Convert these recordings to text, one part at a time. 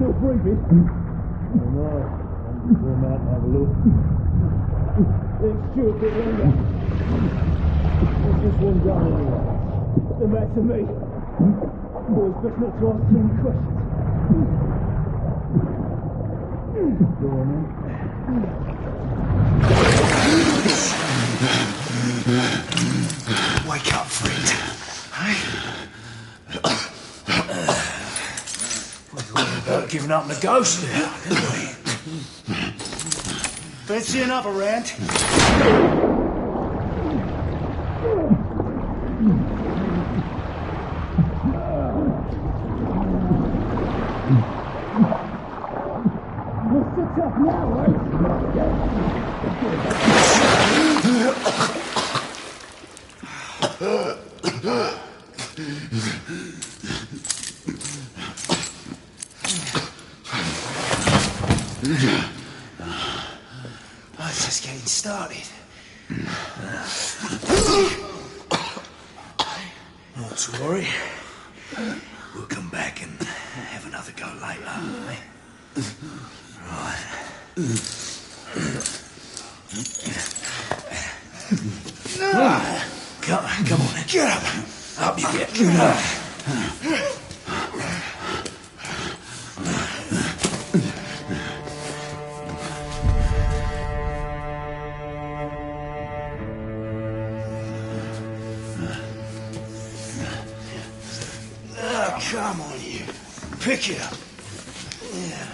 Still breathing? Oh no. I'm just going out and have a look. It's too a bit longer. There's just one gun anyway. Then back to me. Boys, best not to ask too many questions. Go on then. Wake up, friend. Hey? We were about giving up on the ghost now, didn't we? Fancy another round? What's the tough now, eh? Oh, it's just getting started. Not to worry. We'll come back and have another go later. Eh? Right. Come on, get up. Up you get. Come on, you. Pick it up. Yeah.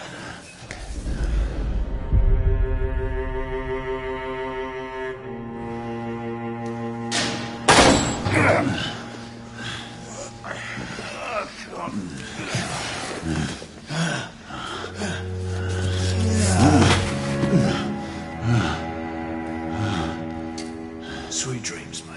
Sweet dreams, mate.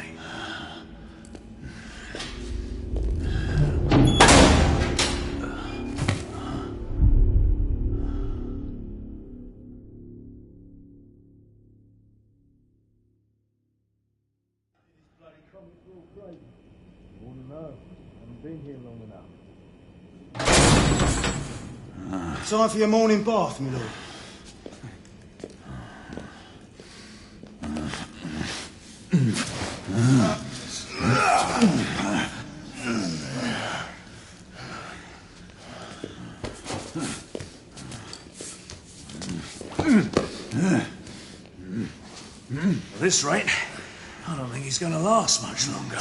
Been here long enough. Time for your morning bath, my lord. At this rate, I don't think he's going to last much longer.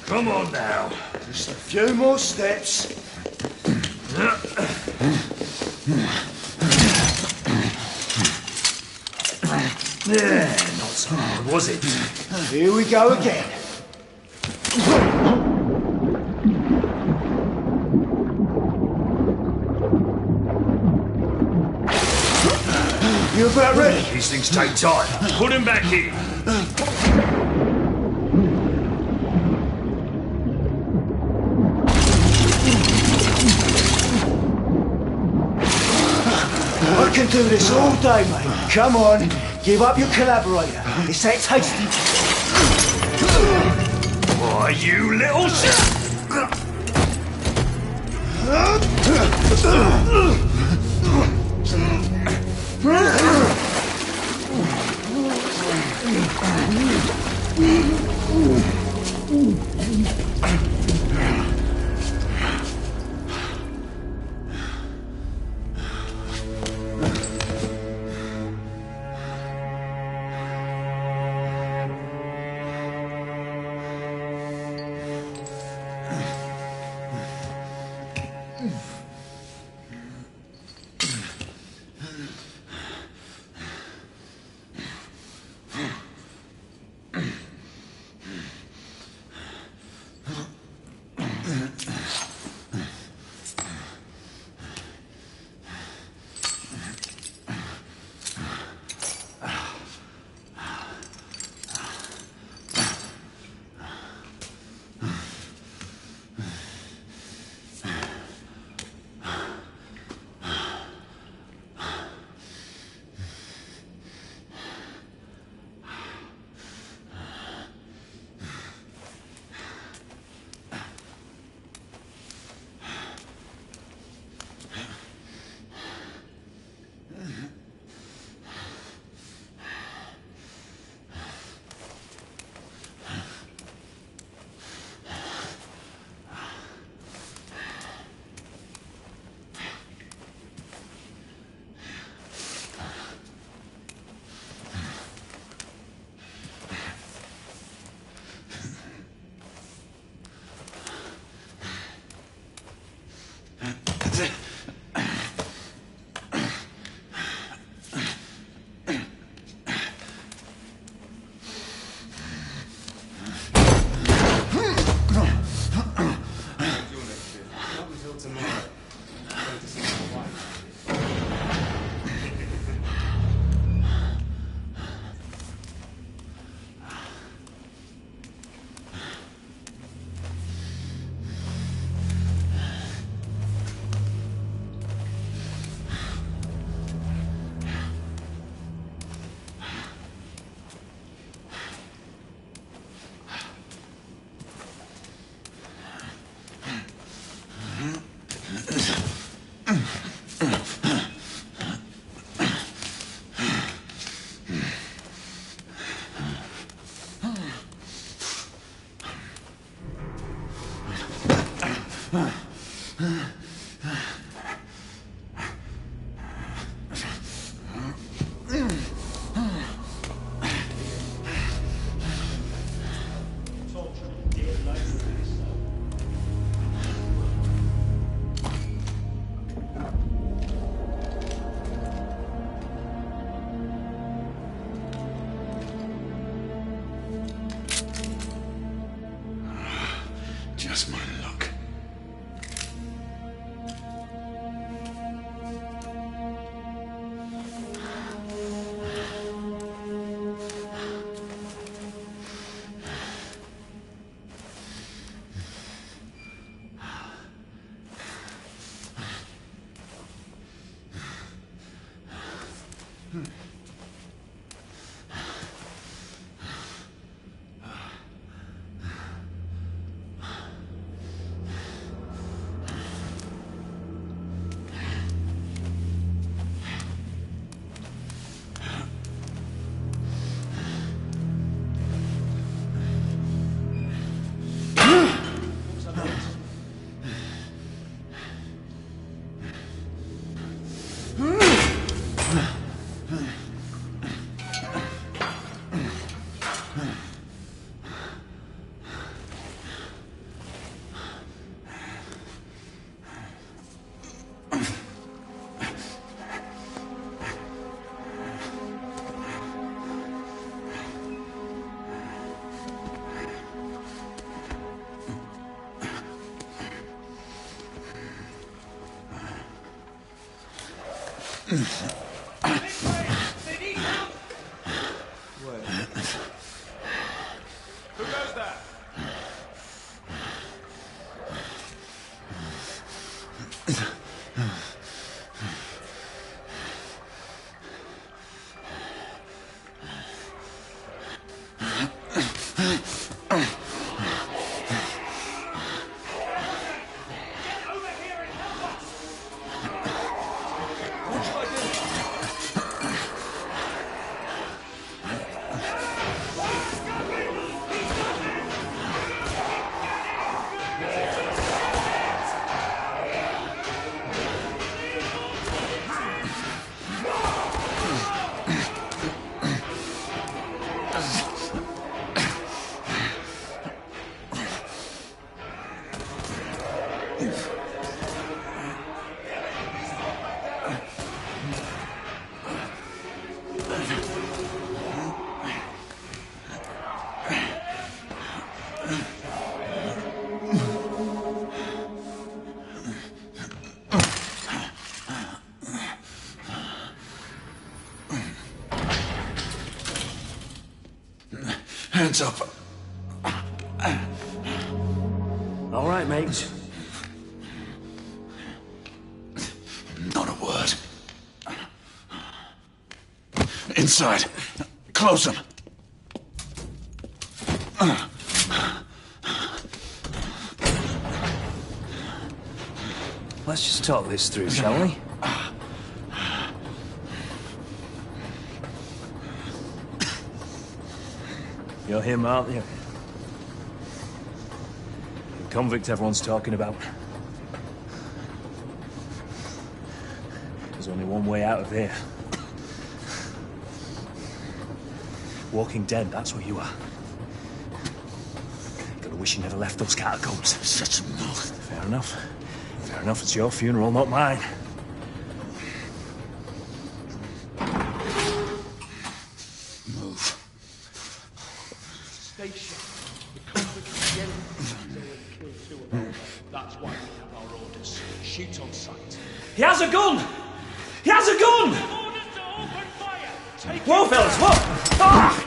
Come on now. Just a few more steps. Yeah, not so hard, was it? Here we go again. You about ready? These things take time. Put him back in. I can do this all day, mate. Come on, give up your collaborator. It's that tasty. Why, you little shit! Who goes there? Hands up. All right, mate. Not a word. Inside. Close them. Let's just talk this through, shall we? You're him, aren't you? The convict everyone's talking about. There's only one way out of here. Walking dead, that's what you are. Gotta wish you never left those catacombs. Such a mouth. Fair enough. Fair enough, it's your funeral, not mine. Move. Station. The convict again. Kill two of them. That's why we have our orders. Shoot on sight. He has a gun! He has a gun! Orders to open fire! Take Whoa, fellas, whoa! Ah!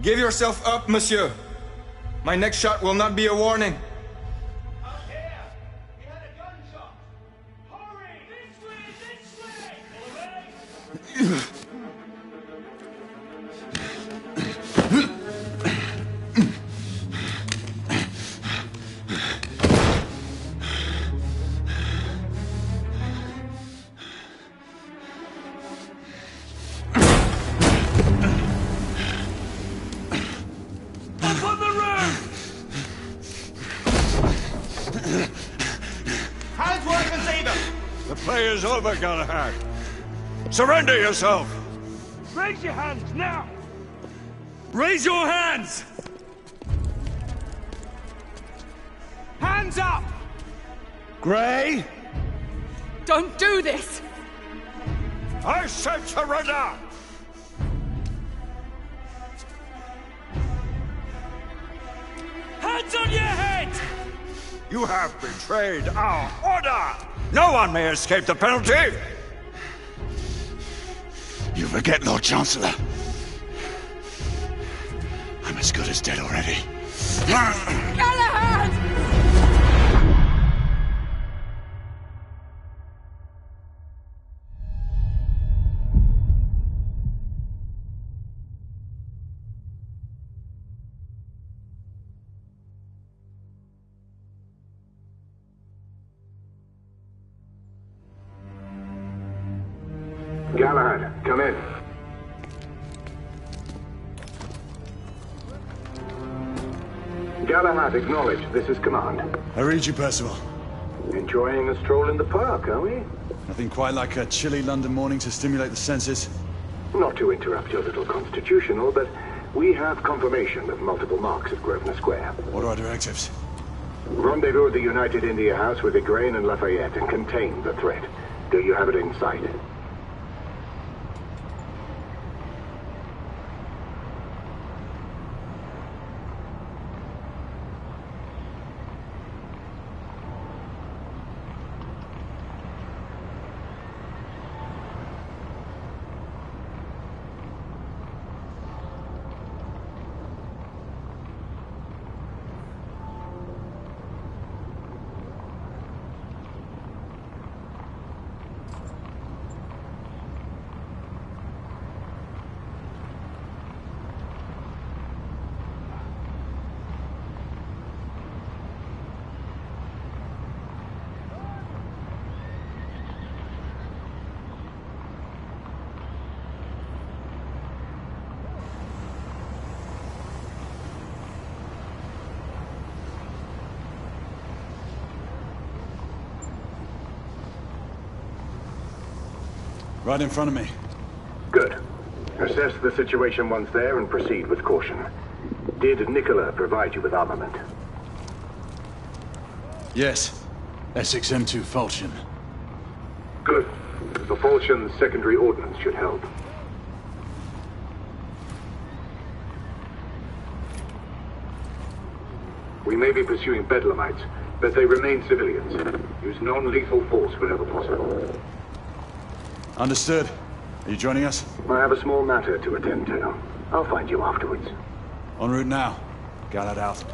Give yourself up, monsieur. My next shot will not be a warning. Up here! We had a gunshot! Hurry! This way! All right? Hands where I can see them! The play is over, Galahad. Surrender yourself! Raise your hands now! Raise your hands! Hands up! Gray, Don't do this! I said surrender! Hands on your head! You have betrayed our order! No one may escape the penalty! You forget, Lord Chancellor. I'm as good as dead already. Galahad! Galahad, come in. Galahad, acknowledge. This is command. I read you, Percival. Enjoying a stroll in the park, are we? Nothing quite like a chilly London morning to stimulate the senses. Not to interrupt your little constitutional, but we have confirmation of multiple marks at Grosvenor Square. What are our directives? Rendezvous at the United India House with Igraine and Lafayette and contain the threat. Do you have it in sight? Right in front of me. Good. Assess the situation once there and proceed with caution. Did Nicola provide you with armament? Yes. Essex M2 Falchion. Good. The Falchion's secondary ordnance should help. We may be pursuing Bedlamites, but they remain civilians. Use non-lethal force whenever possible. Understood. Are you joining us? I have a small matter to attend to. I'll find you afterwards. En route now. Galahad out.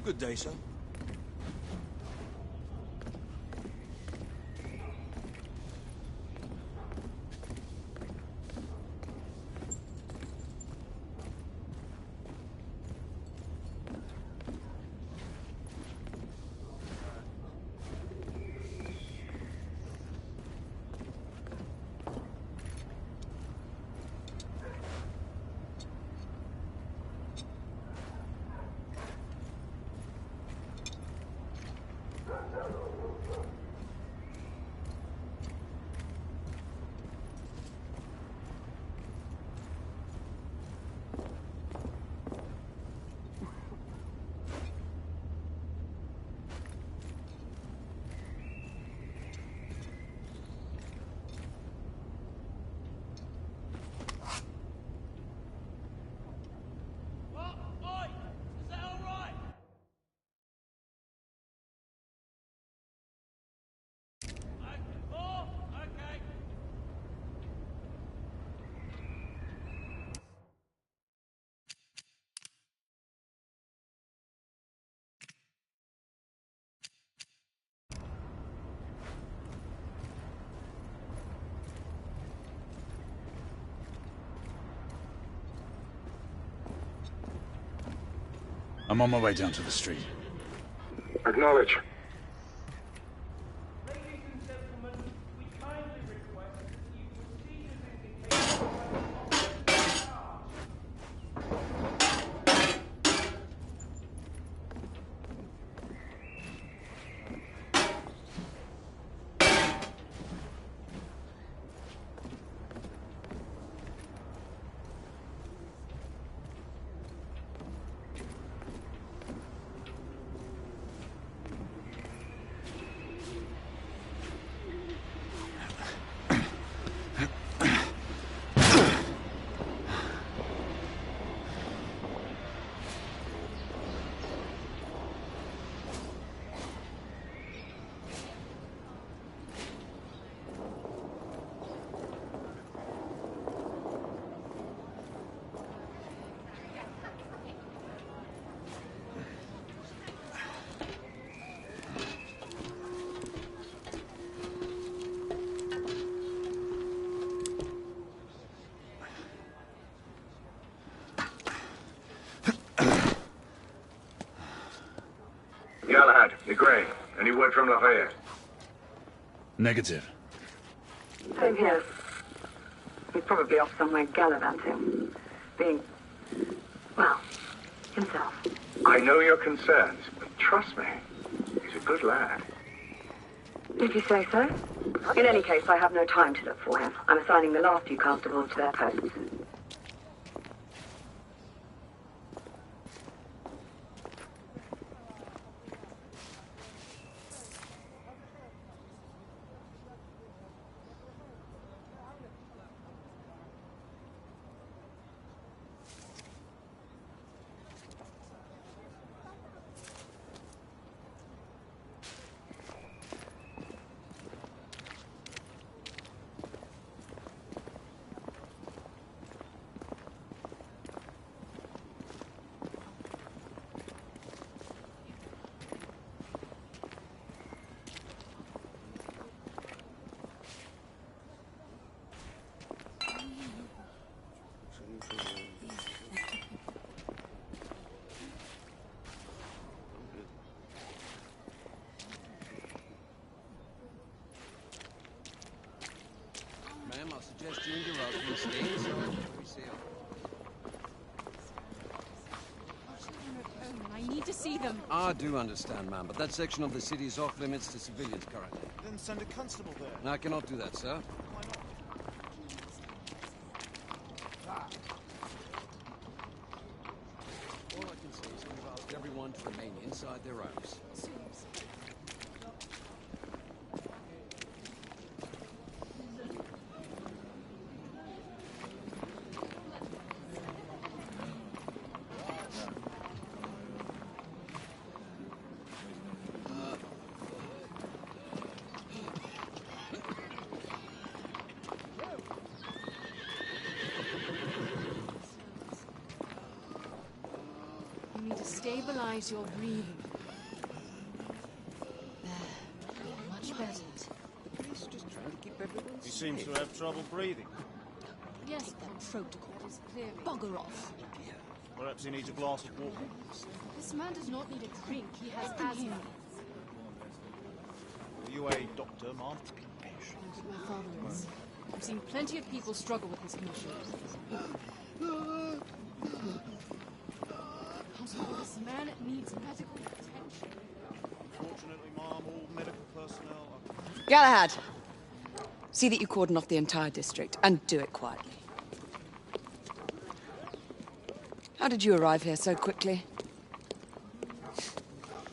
Good day, sir. I'm on my way down to the street. Acknowledge. Galahad, Gray, any word from Lafayette? Negative. Same here. He's probably off somewhere gallivanting. Being, well, himself. I know your concerns, but trust me, he's a good lad. Did you say so? In any case, I have no time to look for him. I'm assigning the last few constables to their posts. Ma'am, I'll suggest you and your husband stay inside until we see her. I need to see them. I do understand, ma'am, but that section of the city is off limits to civilians currently. Then send a constable there. I cannot do that, sir. Why not? All I can say is we've asked everyone to remain inside their homes. You need to stabilize your breathing. There. You're much better. He's just trying to keep everyone He seems safe. to have trouble breathing. Yes, that protocol is clearly. Bugger off. Perhaps he needs a glass of water. This man does not need a drink. He has asthma. Are you a doctor, ma'am? My father is. I've seen plenty of people struggle with this condition. This man needs medical attention. Fortunately, ma'am, all medical personnel are... Galahad! See that you cordon off the entire district, and do it quietly. How did you arrive here so quickly?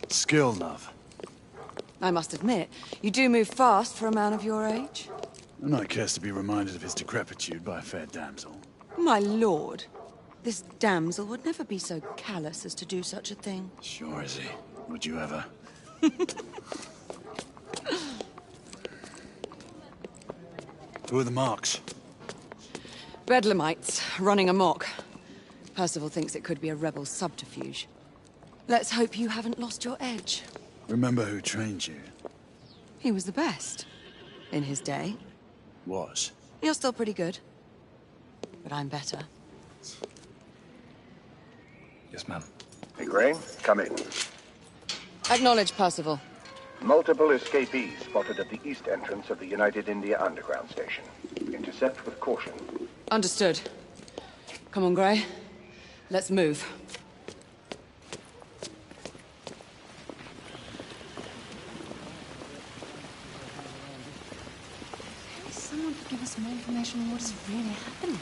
Skill, love. I must admit, you do move fast for a man of your age. And not cares to be reminded of his decrepitude by a fair damsel. My lord, this damsel would never be so callous as to do such a thing. Sure is he. Would you ever? Who are the marks? Bedlamites, running amok. Percival thinks it could be a rebel subterfuge. Let's hope you haven't lost your edge. Remember who trained you? He was the best. In his day. Was. You're still pretty good. But I'm better. Yes, ma'am. Hey, Gray, come in. Acknowledge, Percival. Multiple escapees spotted at the east entrance of the United India Underground Station. Intercept with caution. Understood. Come on, Gray. Let's move. Someone could give us more information on what is really happening.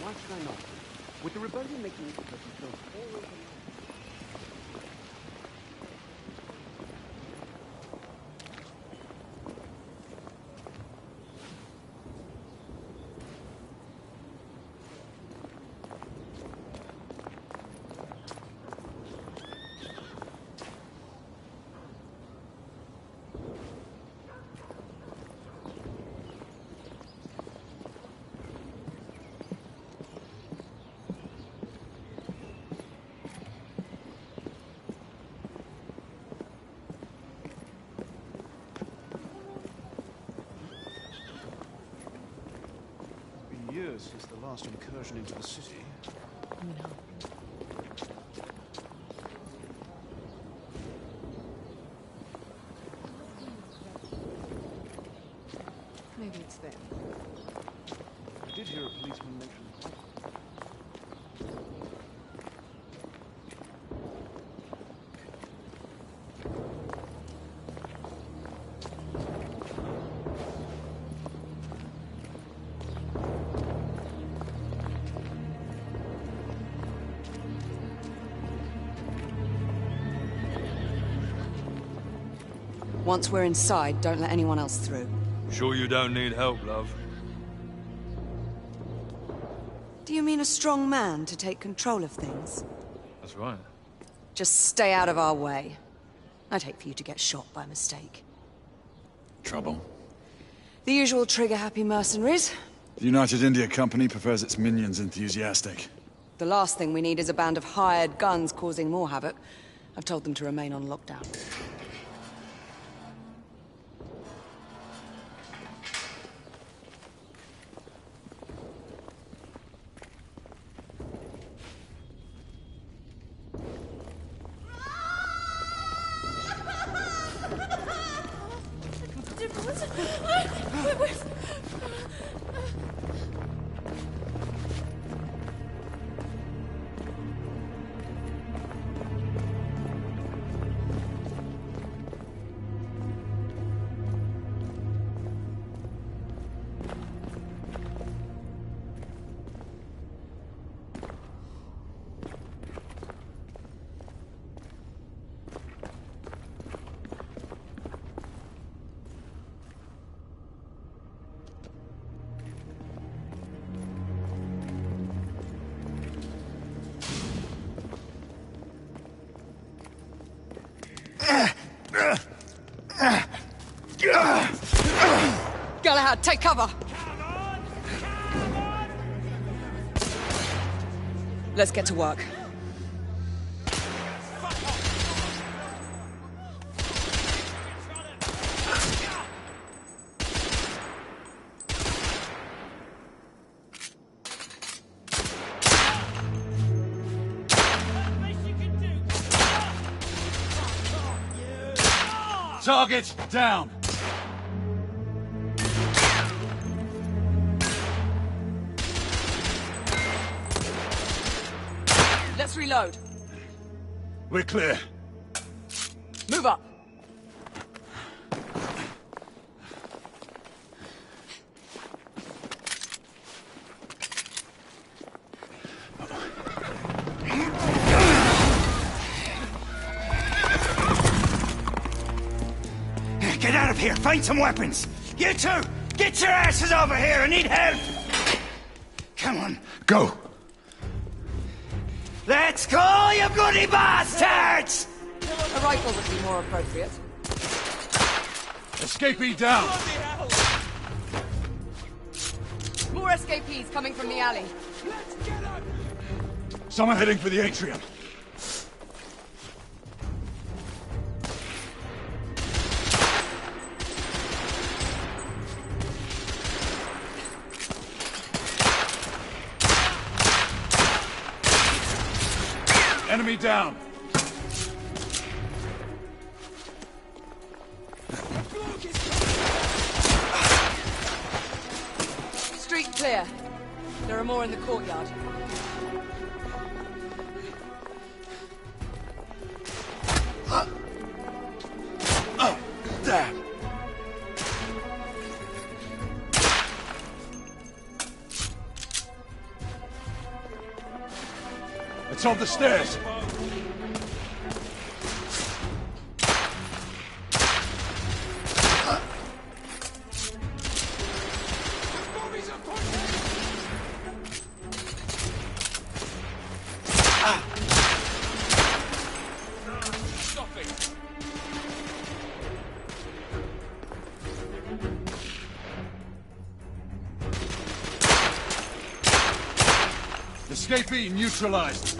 Why should I not? With the rebellion making it because you don't always... Years since the last incursion into the city. No. Maybe it's them. I did hear a policeman mention the pipe. Once we're inside, don't let anyone else through. Sure you don't need help, love? Do you mean a strong man to take control of things? That's right. Just stay out of our way. I'd hate for you to get shot by mistake. Trouble? The usual trigger-happy mercenaries. The United India Company prefers its minions enthusiastic. The last thing we need is a band of hired guns causing more havoc. I've told them to remain on lockdown. Galahad, take cover! Let's get to work. Target down. Let's reload. We're clear. Move up. Get out of here! Find some weapons! You two! Get your asses over here! I need help! Come on. Go. Let's go, you bloody bastards! A rifle would be more appropriate. Escapee down. More escapees coming from the alley. Someone heading for the atrium. Enemy down. Street clear. There are more in the courtyard. Oh, damn. It's on the stairs. Escapee neutralized.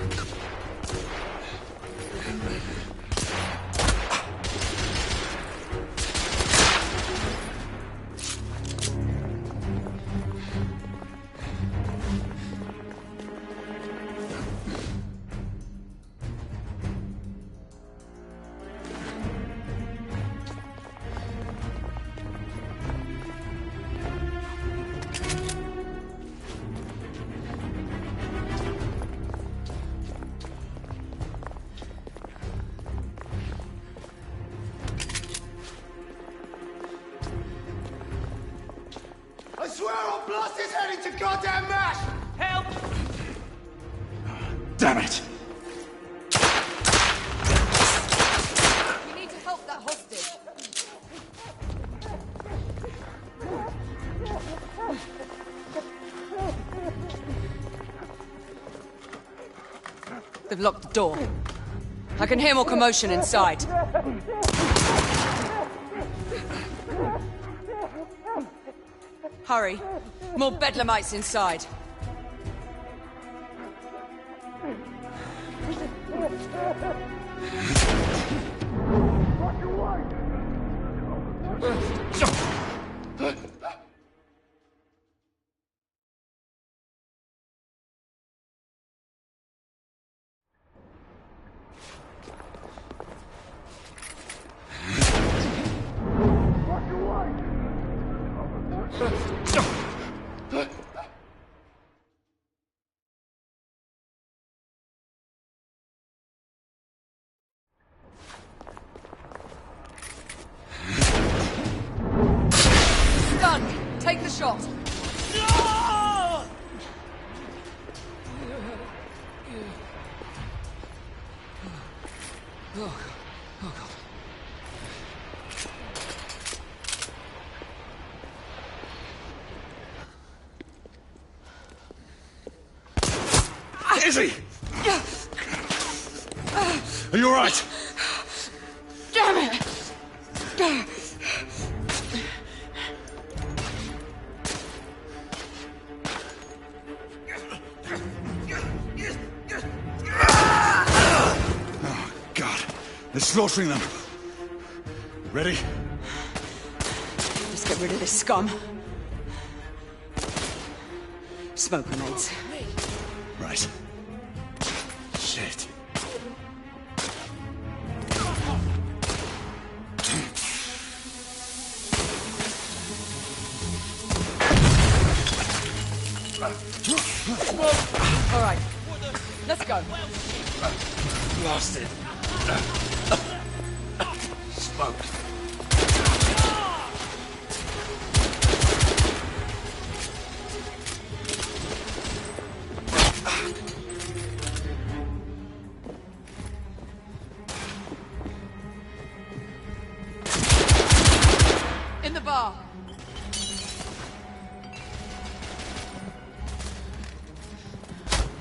I swear I'll blast his head into goddamn mash! Help! Damn it! We need to help that hostage. They've locked the door. I can hear more commotion inside. Hurry. More bedlamites inside. Gun! Take the shot! Oh, God. Izzy! Are you all right? They're slaughtering them. Ready? Let's get rid of this scum. Smoke grenades. Right. Shit. All right. Let's go. Lost it. Smoke. In the bar.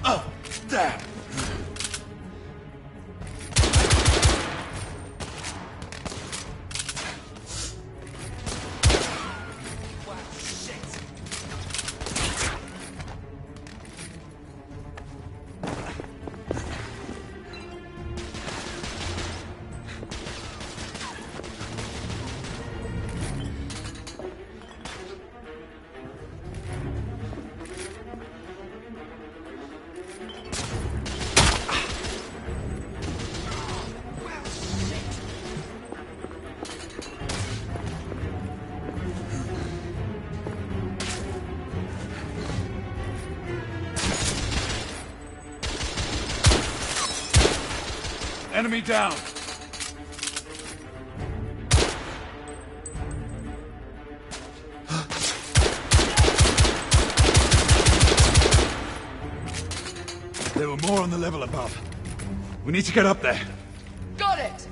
Oh, damn. Enemy down! There were more on the level above. We need to get up there. Got it!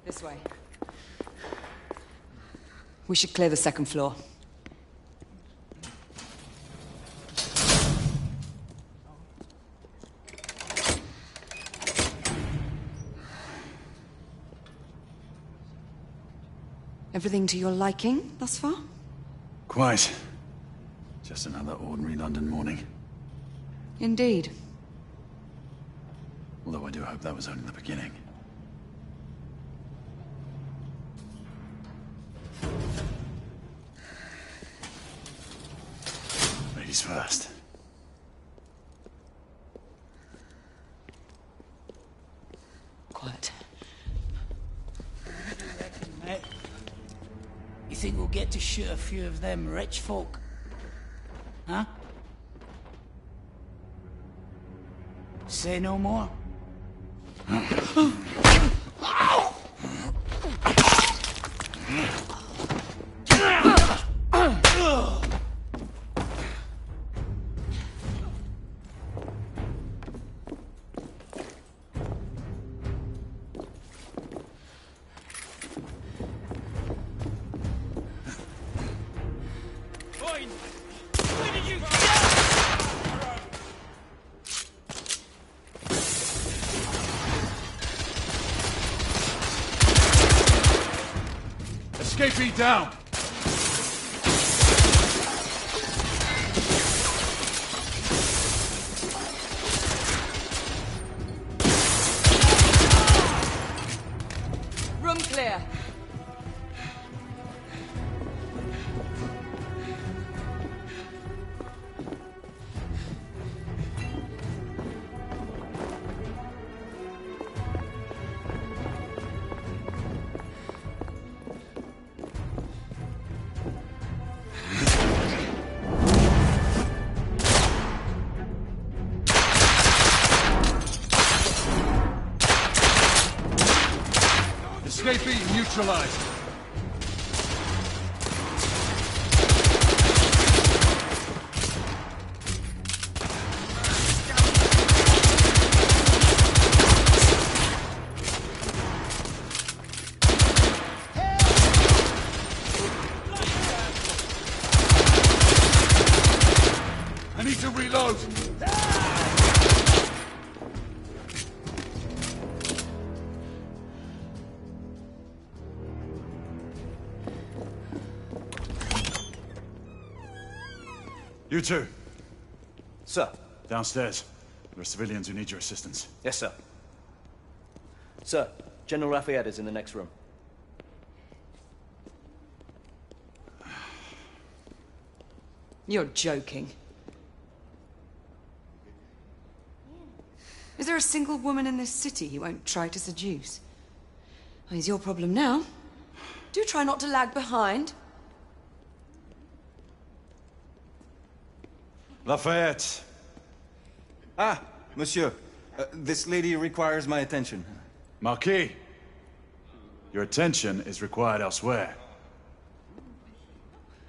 This way. We should clear the second floor. Everything to your liking thus far? Quite. Just another ordinary London morning. Indeed. Although I do hope that was only the beginning. Ladies first. Quiet. Mate, you think we'll get to shoot a few of them rich folk? Huh? Say no more. Escapee down! Room clear. escapee neutralized. I need to reload. You two. Sir. Downstairs. There are civilians who need your assistance. Yes, sir. Sir, General Lafayette is in the next room. You're joking. Is there a single woman in this city he won't try to seduce? Well, he's your problem now. Do try not to lag behind. Lafayette. Ah, monsieur. This lady requires my attention. Marquis, your attention is required elsewhere.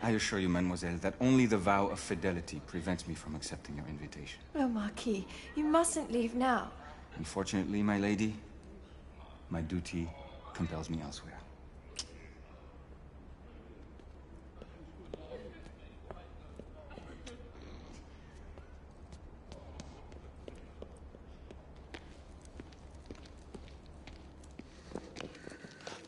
I assure you, mademoiselle, that only the vow of fidelity prevents me from accepting your invitation. Oh, Marquis, you mustn't leave now. Unfortunately, my lady, my duty compels me elsewhere.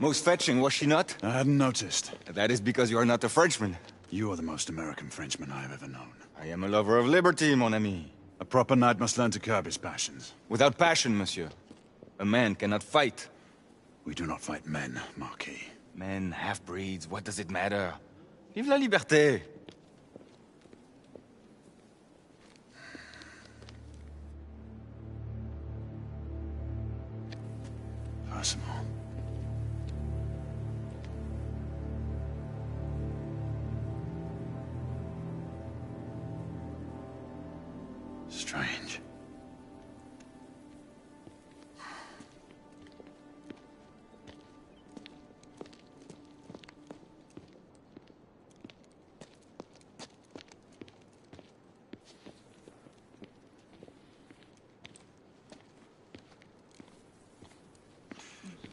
Most fetching, was she not? I hadn't noticed. That is because you are not a Frenchman. You are the most American Frenchman I have ever known. I am a lover of liberty, mon ami. A proper knight must learn to curb his passions. Without passion, monsieur. A man cannot fight. We do not fight men, Marquis. Men, half-breeds, what does it matter? Vive la liberté! Possible. Strange.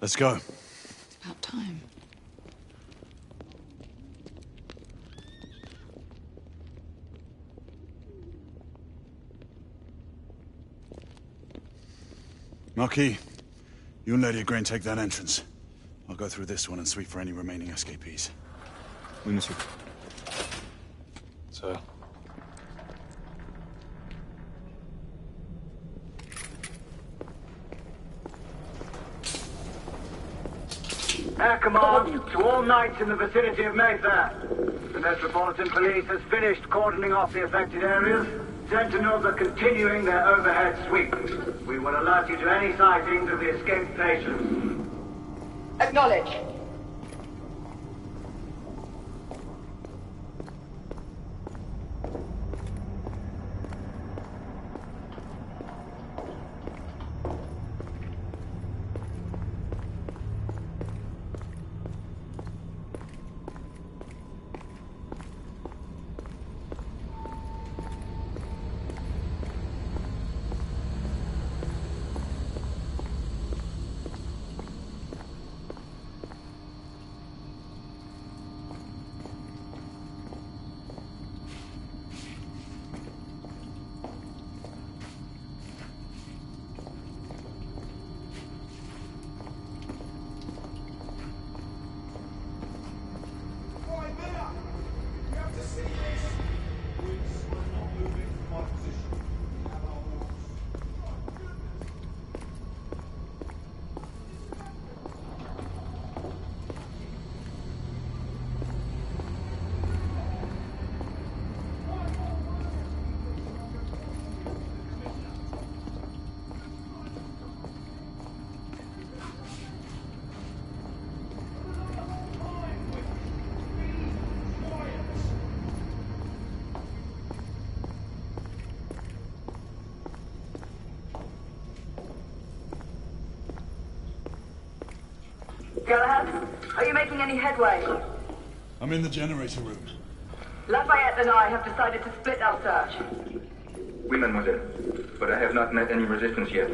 Let's go. It's about time. Marquis, you and Lady Grain take that entrance. I'll go through this one and sweep for any remaining escapees. Oui, monsieur. Sir. Air Command to all knights in the vicinity of Mayfair. The Metropolitan Police has finished cordoning off the affected areas. Sentinels are continuing their overhead sweep. We will alert you to any sightings of the escaped patients. Acknowledge. Galahad, are you making any headway? I'm in the generator room. Lafayette and I have decided to split our search. Oui, mademoiselle. But I have not met any resistance yet.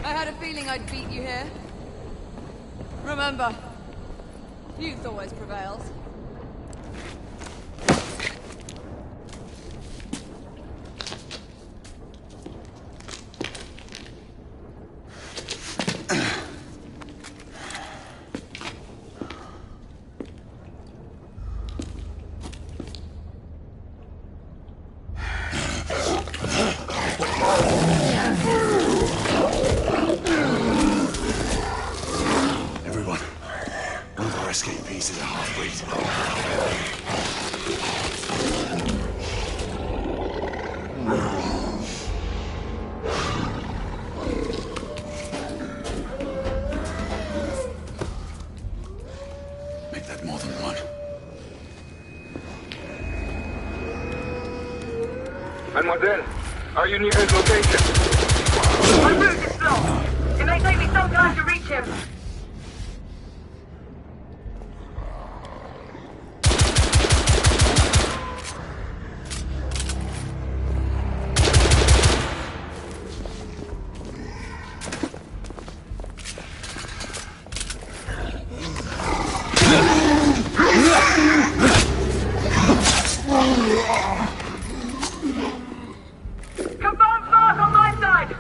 I had a feeling I'd beat you here. Remember, youth always prevails. Escapees is a half-breed. Make that more than one. Mademoiselle, are you near his location? My route is blocked. It may take me some time to reach him. Confirmed mark on my side!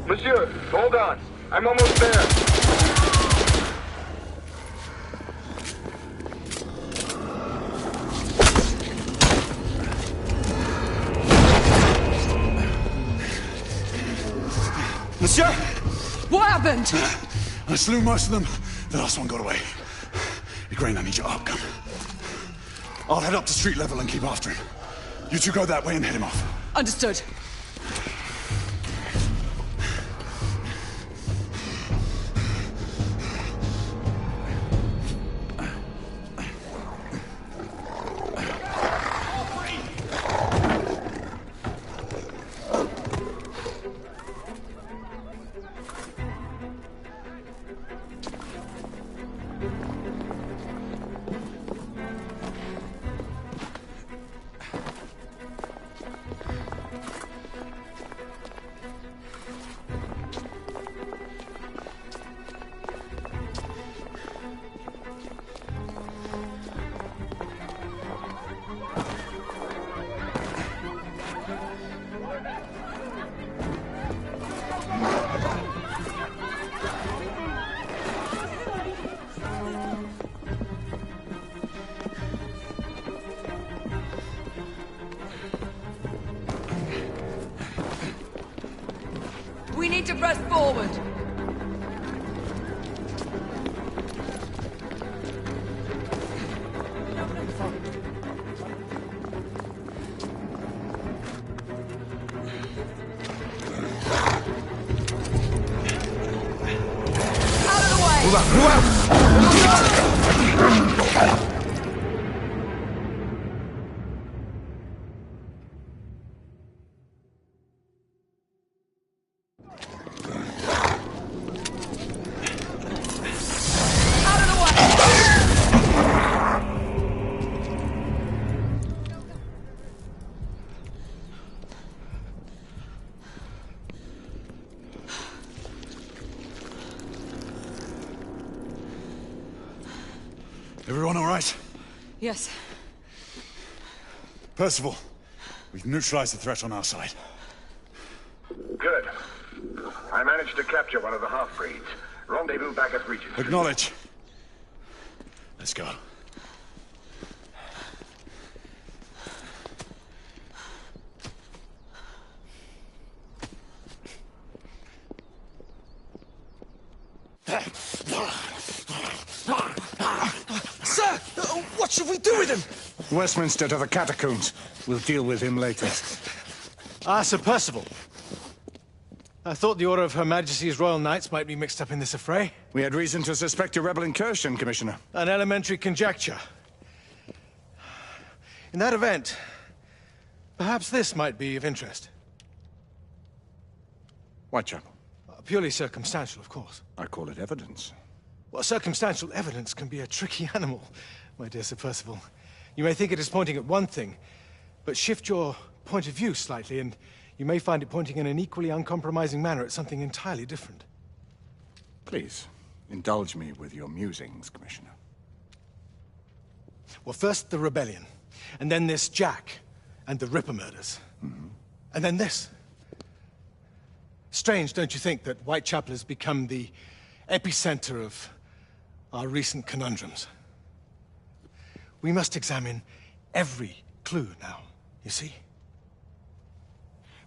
Monsieur, hold on. I'm almost there. Monsieur! What happened? I slew most of them. The last one got away. Igraine, I need your arc gun. I'll head up to street level and keep after him. You two go that way and head him off. Understood. to press forward. Everyone all right? Yes. Percival, we've neutralized the threat on our side. Good. I managed to capture one of the half-breeds. Rendezvous back at Regent. Acknowledge. Let's go. Sir! What should we do with him? Westminster to the catacombs. We'll deal with him later. Ah, Sir Percival. I thought the Order of Her Majesty's Royal Knights might be mixed up in this affray. We had reason to suspect a rebel incursion, Commissioner. An elementary conjecture. In that event, perhaps this might be of interest. Whitechapel. Purely circumstantial, of course. I call it evidence. Well, circumstantial evidence can be a tricky animal, my dear Sir Percival. You may think it is pointing at one thing, but shift your point of view slightly, and you may find it pointing in an equally uncompromising manner at something entirely different. Please, indulge me with your musings, Commissioner. Well, first the rebellion, and then this Jack, and the Ripper murders. And then this. Strange, don't you think, that Whitechapel has become the epicenter of our recent conundrums? We must examine every clue now, you see?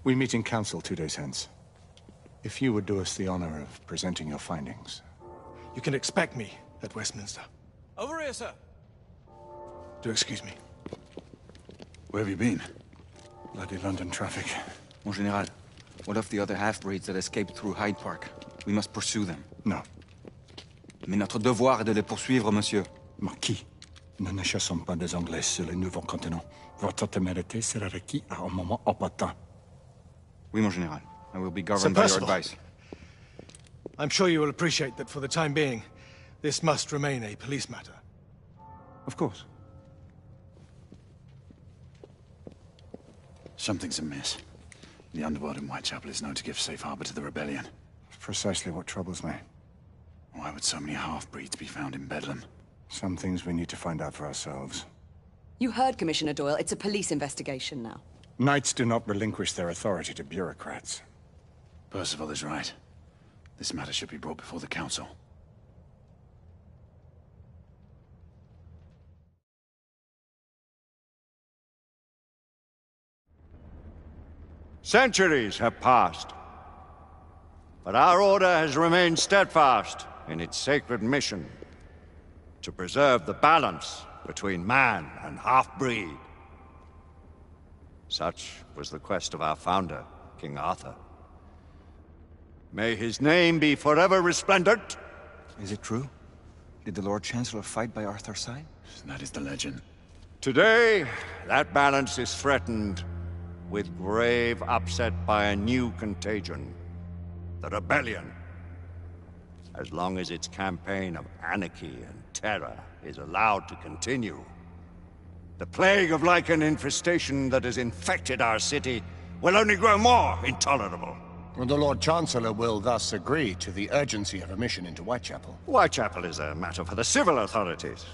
We meet in council 2 days hence. If you would do us the honor of presenting your findings. You can expect me at Westminster. Over here, sir. Do excuse me. Where have you been? Bloody London traffic. Mon Général, what of the other half-breeds that escaped through Hyde Park? We must pursue them. No. Mais notre devoir est de les poursuivre, monsieur. Marquis, nous ne chassons pas des Anglais sur les nouveaux continents. Votre témérité sera requise à un moment opportun. Oui, mon Général. I will be governed by your advice. I'm sure you will appreciate that for the time being, this must remain a police matter. Of course. Something's amiss. The underworld in Whitechapel is known to give safe harbor to the rebellion. Precisely what troubles me. Why would so many half-breeds be found in Bedlam? Some things we need to find out for ourselves. You heard, Commissioner Doyle. It's a police investigation now. Knights do not relinquish their authority to bureaucrats. Percival is right. This matter should be brought before the council. Centuries have passed, but our order has remained steadfast in its sacred mission to preserve the balance between man and half-breed. Such was the quest of our founder, King Arthur. May his name be forever resplendent. Is it true? Did the Lord Chancellor fight by Arthur's side? That is the legend. Today, that balance is threatened with grave upset by a new contagion, the rebellion. As long as its campaign of anarchy and terror is allowed to continue, the plague of lichen infestation that has infected our city will only grow more intolerable. Well, the Lord Chancellor will thus agree to the urgency of a mission into Whitechapel. Whitechapel is a matter for the civil authorities.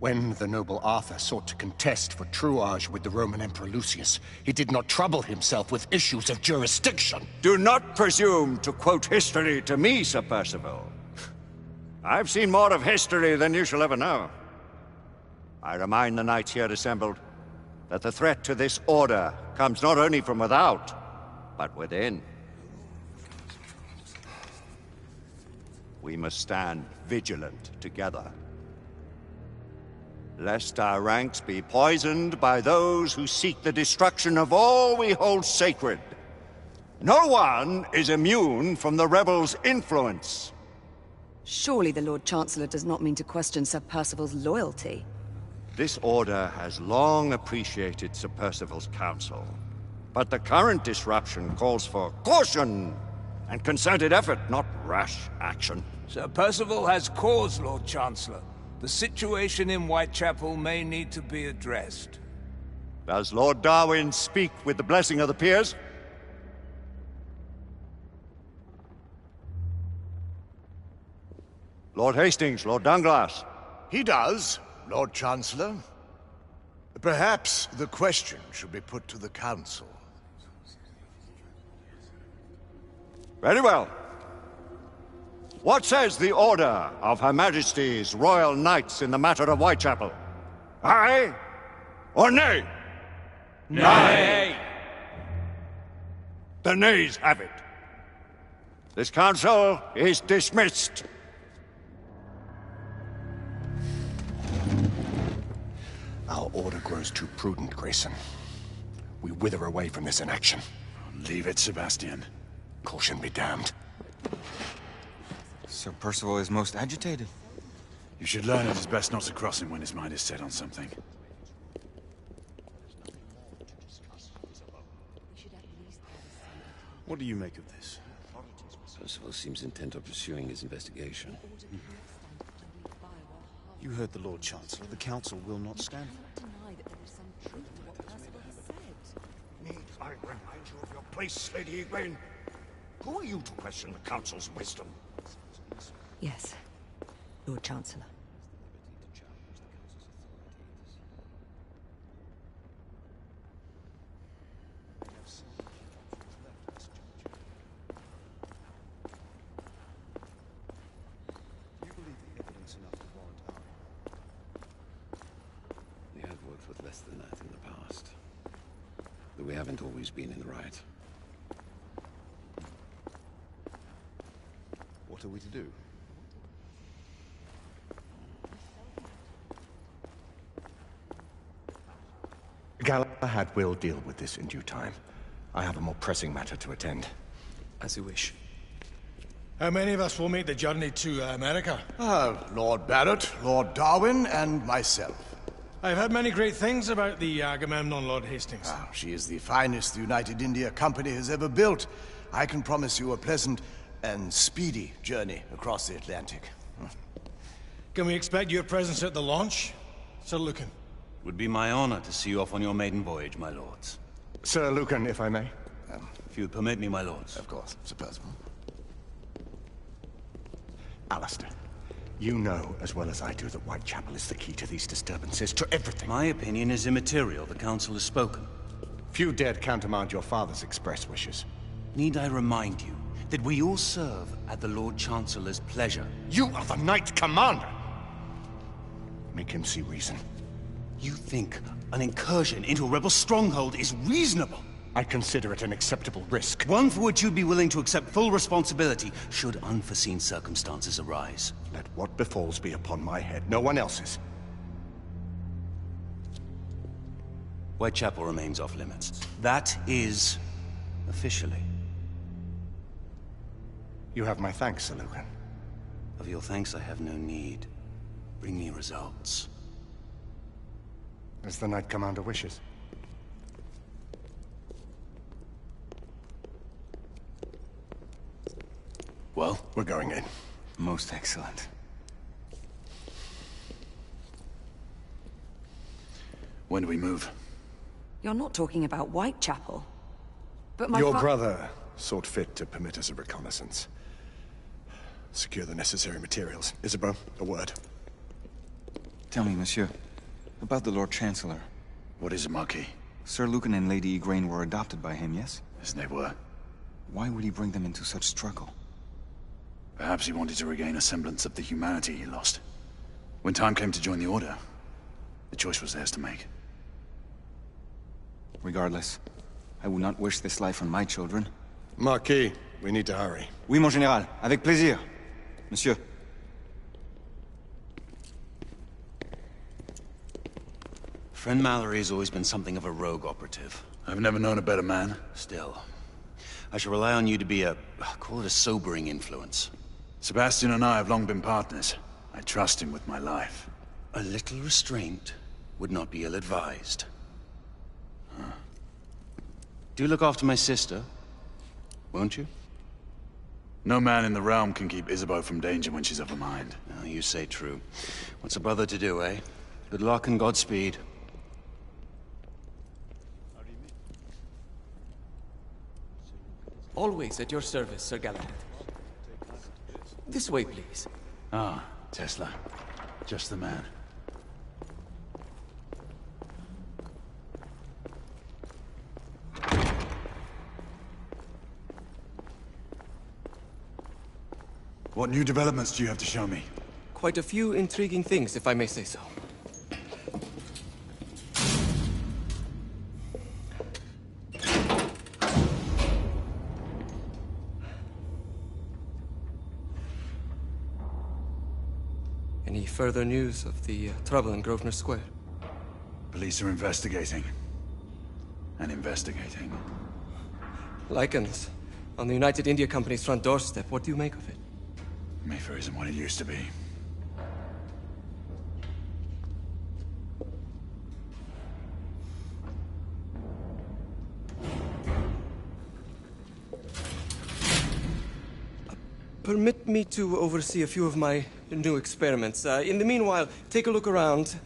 When the noble Arthur sought to contest for truage with the Roman Emperor Lucius, he did not trouble himself with issues of jurisdiction. Do not presume to quote history to me, Sir Percival. I've seen more of history than you shall ever know. I remind the knights here assembled that the threat to this order comes not only from without, but within. we must stand vigilant together, lest our ranks be poisoned by those who seek the destruction of all we hold sacred. No one is immune from the rebels' influence. Surely the Lord Chancellor does not mean to question Sir Percival's loyalty. This order has long appreciated Sir Percival's counsel, but the current disruption calls for caution and concerted effort, not rash action. Sir Percival has cause, Lord Chancellor. The situation in Whitechapel may need to be addressed. Does Lord Darwin speak with the blessing of the peers? Lord Hastings, Lord Dunglass. He does, Lord Chancellor. Perhaps the question should be put to the Council. Very well. What says the Order of Her Majesty's Royal Knights in the matter of Whitechapel? Aye or nay? Nay! The nays have it. This council is dismissed. Our order grows too prudent, Grayson. We wither away from this inaction. Leave it, Sebastian. Caution be damned. Sir Percival is most agitated. You should learn it is best not to cross him when his mind is set on something. What do you make of this? Percival seems intent on pursuing his investigation. You heard the Lord Chancellor. The Council will not stand for it. Need I remind you of your place, Lady Egwene? Who are you to question the Council's wisdom? Yes, Lord Chancellor. We have worked with less than that in the past. Though we haven't always been in the right. What are we to do? Galahad will deal with this in due time. I have a more pressing matter to attend. As you wish. How many of us will make the journey to America? Lord Barrett, Lord Darwin, and myself. I've heard many great things about the Agamemnon, Lord Hastings. She is the finest the United India Company has ever built. I can promise you a pleasant and speedy journey across the Atlantic. Can we expect your presence at the launch, Sir Lucan? Would be my honor to see you off on your maiden voyage, my lords. Sir Lucan, if I may. If you'd permit me, my lords. Of course, Sir Percival. Alistair, you know as well as I do that Whitechapel is the key to these disturbances, to everything. My opinion is immaterial. The Council has spoken. Few dared countermand your father's express wishes. Need I remind you that we all serve at the Lord Chancellor's pleasure? You are the Knight Commander! Make him see reason. You think an incursion into a rebel stronghold is reasonable? I consider it an acceptable risk. One for which you'd be willing to accept full responsibility should unforeseen circumstances arise. Let what befalls be upon my head, no one else's. Whitechapel remains off limits. That is officially. You have my thanks, Sir Lucan. Of your thanks I have no need. Bring me results. As the Knight Commander wishes. Well, we're going in. Most excellent. When do we move? You're not talking about Whitechapel. But my Your brother sought fit to permit us a reconnaissance. Secure the necessary materials. Isabeau, a word. Tell me, monsieur, about the Lord Chancellor. What is it, Marquis? Sir Lucan and Lady Egwene were adopted by him, yes? Yes, they were. Why would he bring them into such struggle? Perhaps he wanted to regain a semblance of the humanity he lost. When time came to join the Order, the choice was theirs to make. Regardless, I would not wish this life on my children. Marquis, we need to hurry. Oui, mon général. Avec plaisir. Monsieur. Friend Mallory has always been something of a rogue operative. I've never known a better man. Still, I shall rely on you to be call it a sobering influence. Sebastian and I have long been partners. I trust him with my life. A little restraint would not be ill-advised. Huh. Do look after my sister, won't you? No man in the realm can keep Isabeau from danger when she's of a mind. Oh, you say true. What's a brother to do, eh? Good luck and Godspeed. Always at your service, Sir Galahad. This way, please. Ah, Tesla. Just the man. What new developments do you have to show me? Quite a few intriguing things, if I may say so. Any further news of the trouble in Grosvenor Square? Police are investigating. And investigating. Lycans. On the United India Company's front doorstep. What do you make of it? Mayfair isn't what it used to be. Permit me to oversee a few of my new experiments. In the meanwhile, take a look around.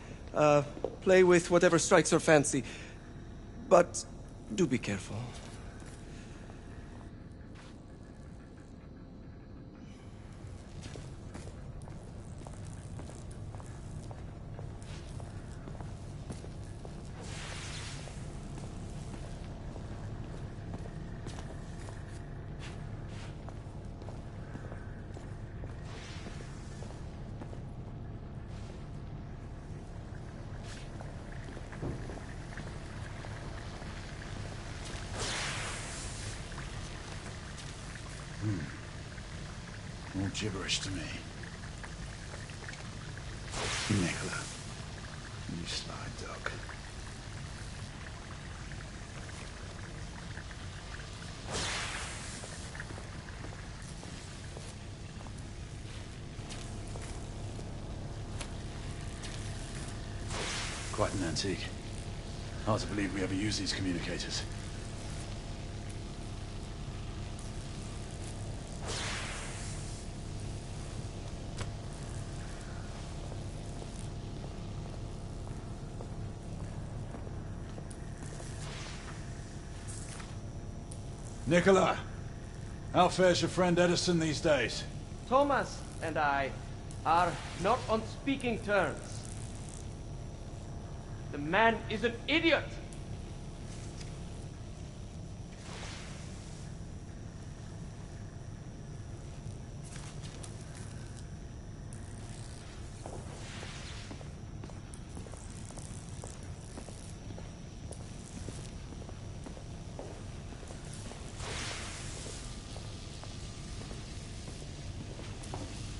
Play with whatever strikes your fancy. But do be careful. All gibberish to me. Nicola. You sly dog. Quite an antique. Hard to believe we ever use these communicators. Nicola, how fares your friend Edison these days? Thomas and I are not on speaking terms. The man is an idiot!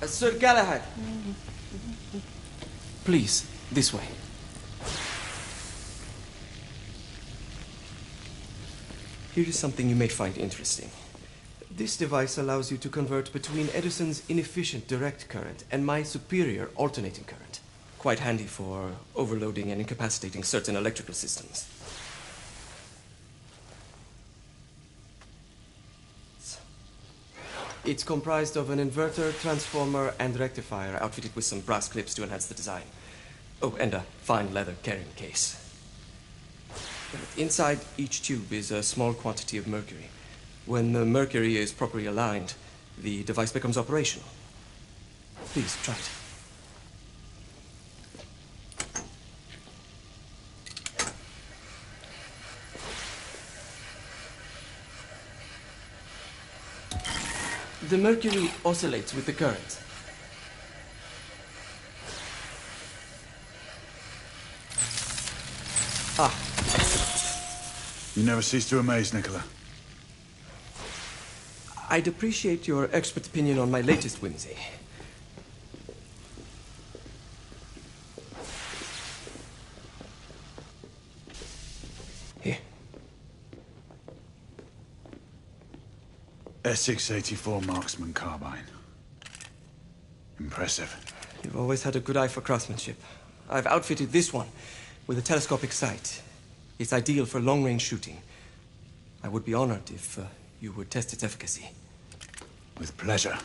Sir Galahad. Please, this way. Here is something you may find interesting. This device allows you to convert between Edison's inefficient direct current and my superior alternating current. Quite handy for overloading and incapacitating certain electrical systems. It's comprised of an inverter, transformer, and rectifier outfitted with some brass clips to enhance the design. Oh, and a fine leather carrying case. Inside each tube is a small quantity of mercury. When the mercury is properly aligned, the device becomes operational. Please, try it. The mercury oscillates with the current. You never cease to amaze, Nicola. I'd appreciate your expert opinion on my latest whimsy. S684 marksman carbine. Impressive. You've always had a good eye for craftsmanship. I've outfitted this one with a telescopic sight. It's ideal for long-range shooting. I would be honored if you would test its efficacy. With pleasure.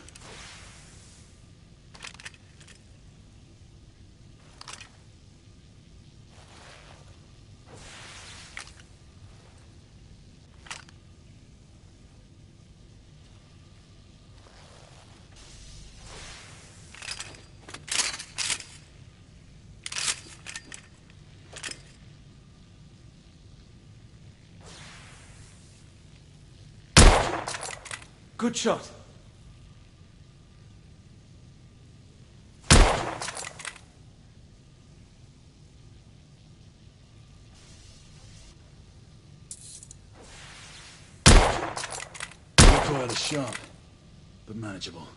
Good shot. Recoil is sharp, but manageable.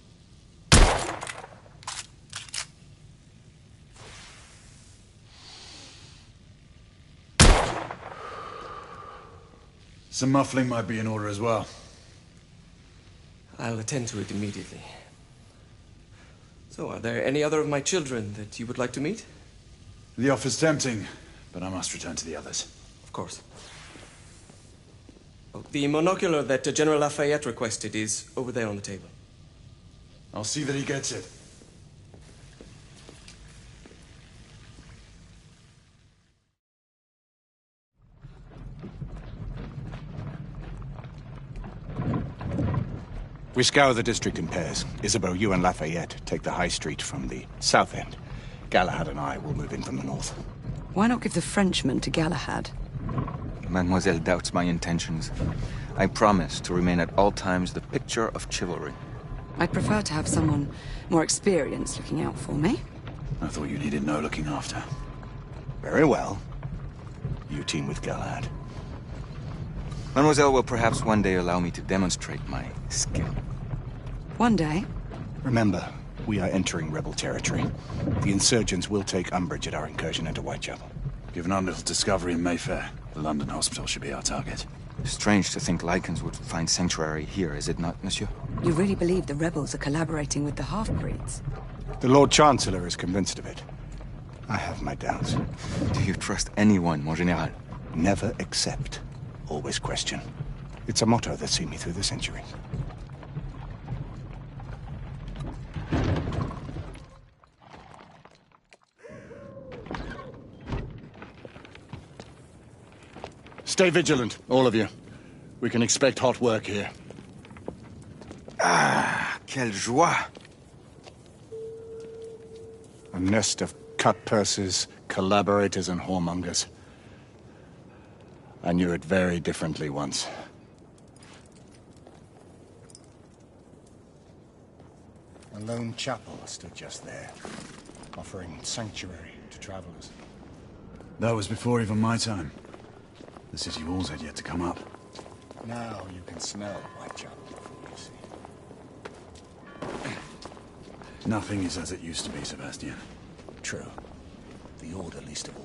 Some muffling might be in order as well. I'll attend to it immediately. So, are there any other of my children that you would like to meet? The offer's tempting, but I must return to the others. Of course. Oh, the monocular that General Lafayette requested is over there on the table. I'll see that he gets it. We scour the district in pairs. Isabeau, you and Lafayette take the high street from the south end. Galahad and I will move in from the north. Why not give the Frenchman to Galahad? Mademoiselle doubts my intentions. I promise to remain at all times the picture of chivalry. I'd prefer to have someone more experienced looking out for me. I thought you needed no looking after. Very well. You team with Galahad. Mademoiselle will perhaps one day allow me to demonstrate my skill. One day? Remember, we are entering rebel territory. The insurgents will take umbrage at our incursion into Whitechapel. Given our little discovery in Mayfair, the London hospital should be our target. Strange to think Lycans would find sanctuary here, is it not, monsieur? You really believe the rebels are collaborating with the half-breeds? The Lord Chancellor is convinced of it. I have my doubts. Do you trust anyone, mon général? Never accept. Always question. It's a motto that's seen me through the centuries. Stay vigilant, all of you. We can expect hot work here. Ah, quelle joie! A nest of cut-purses, collaborators, and whoremongers. I knew it very differently once. A lone chapel stood just there, offering sanctuary to travelers. That was before even my time. The city walls had yet to come up. Now you can smell Whitechapel, you see. Nothing is as it used to be, Sebastian. True. The Order least of all.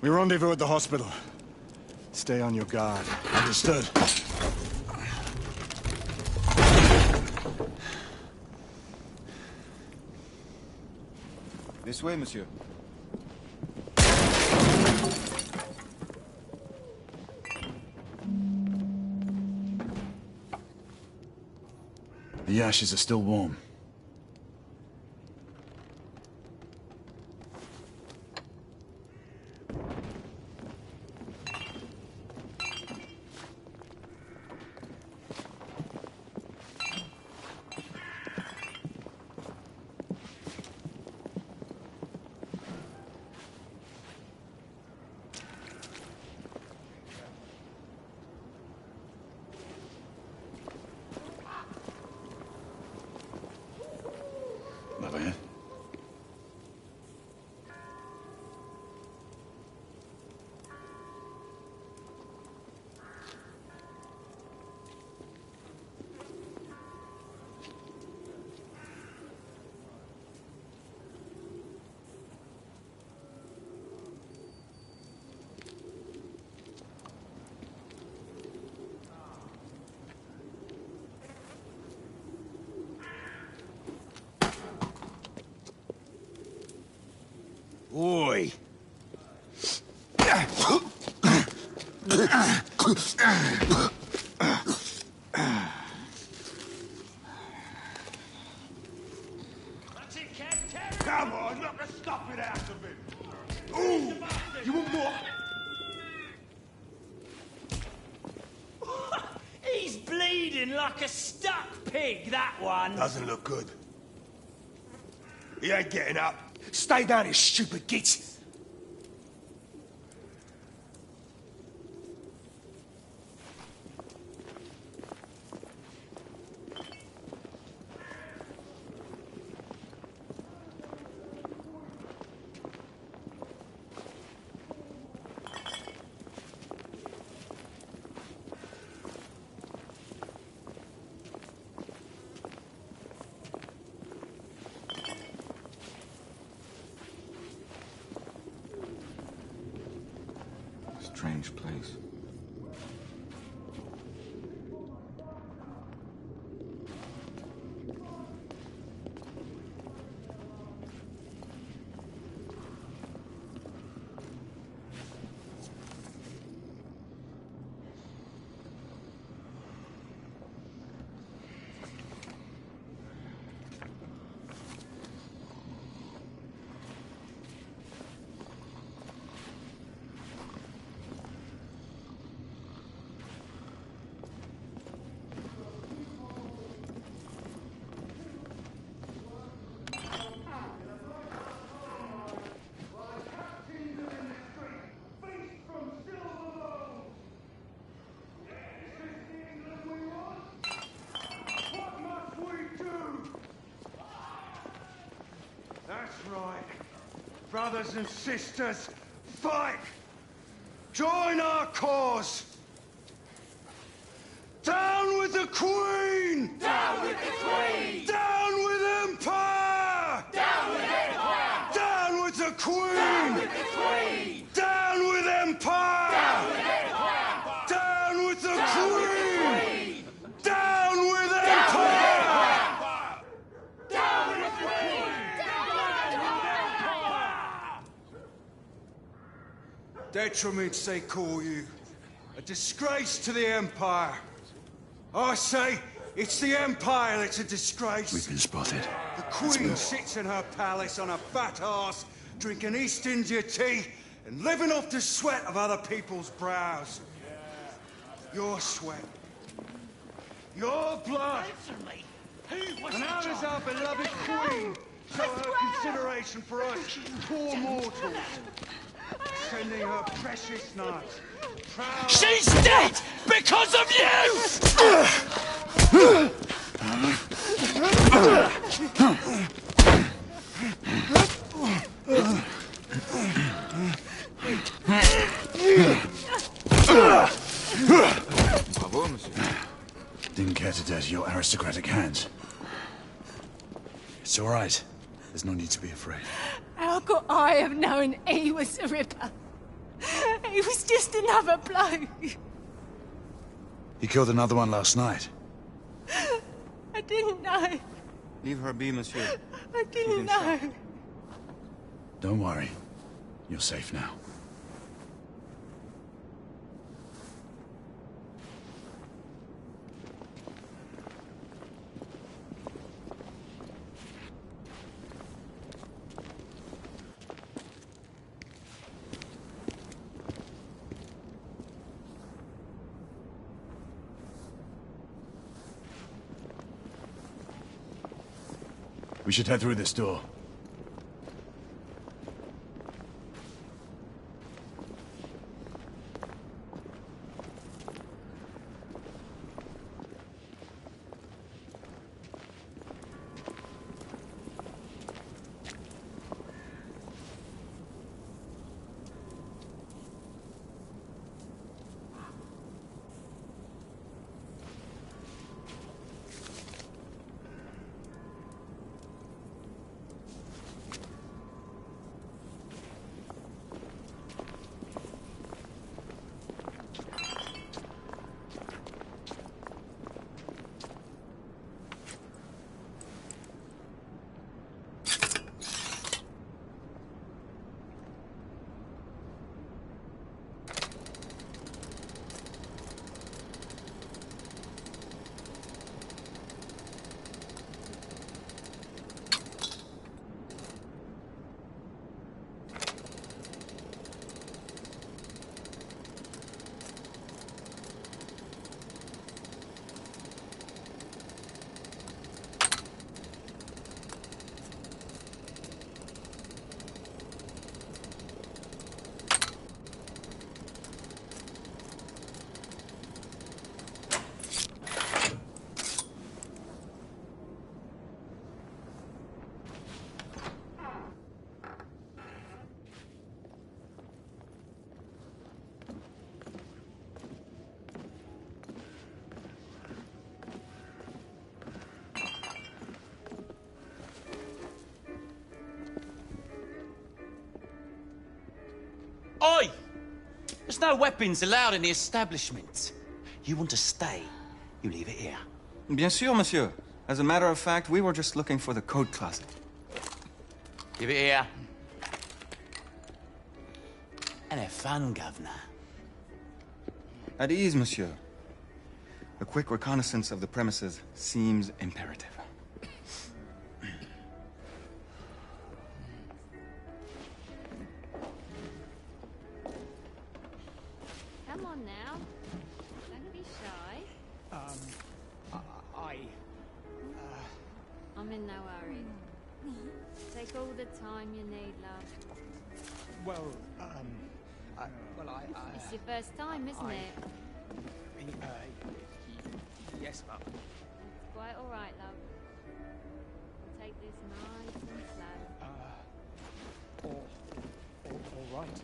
We rendezvous at the hospital. Stay on your guard. Understood. This way, monsieur. The ashes are still warm. Oi! Come on, knock the stuffing out of him! Ooh! You want more? He's bleeding like a stuck pig, that one. Doesn't look good. He ain't getting up. Stay down, you stupid git! Strange place. That's right. Brothers and sisters, fight! Join our cause! Down with the Queen! Down with the Queen! Down with Empire! Down with Empire! Down with the Queen! Down with the Queen! Down with Empire! Down with Empire! Down with the Down Queen! with the Queen! Down with Down Empire! Down with the Queen! Detriments, they call you. A disgrace to the Empire. I say, it's the Empire that's a disgrace. We've been spotted. The Queen sits in her palace on a fat arse, drinking East India tea and living off the sweat of other people's brows. Your sweat. Your blood. And how does our beloved Queen show her consideration for us poor mortals? Sending her precious knights. Proud She's dead because of Bravo, monsieur. Didn't care to dirty your aristocratic hands. It's all right. There's no need to be afraid. How could I have known he was the Ripper? He was just another bloke. He killed another one last night. I didn't know. Leave her be, monsieur. I didn't know. Don't worry. You're safe now. We should head through this door. Oi! There's no weapons allowed in the establishment. You want to stay, you leave it here. Bien sûr, monsieur. As a matter of fact, we were just looking for the coat closet. Give it here. And have fun, Governor. At ease, monsieur. A quick reconnaissance of the premises seems imperative. Come on now. Don't be shy. I'm in no hurry. Take all the time you need, love. Well, It's your first time, isn't it? Yes, Mum. It's quite all right, love. We'll take this nice and slow. All right.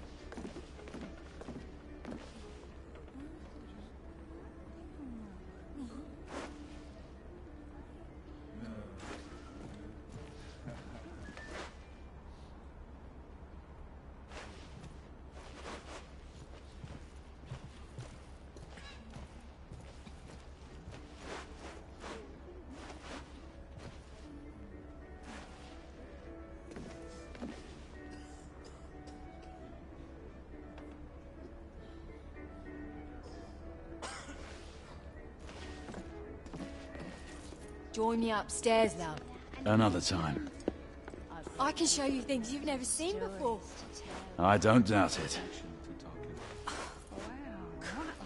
Join me upstairs, love. Another time. I can show you things you've never seen before. I don't doubt it.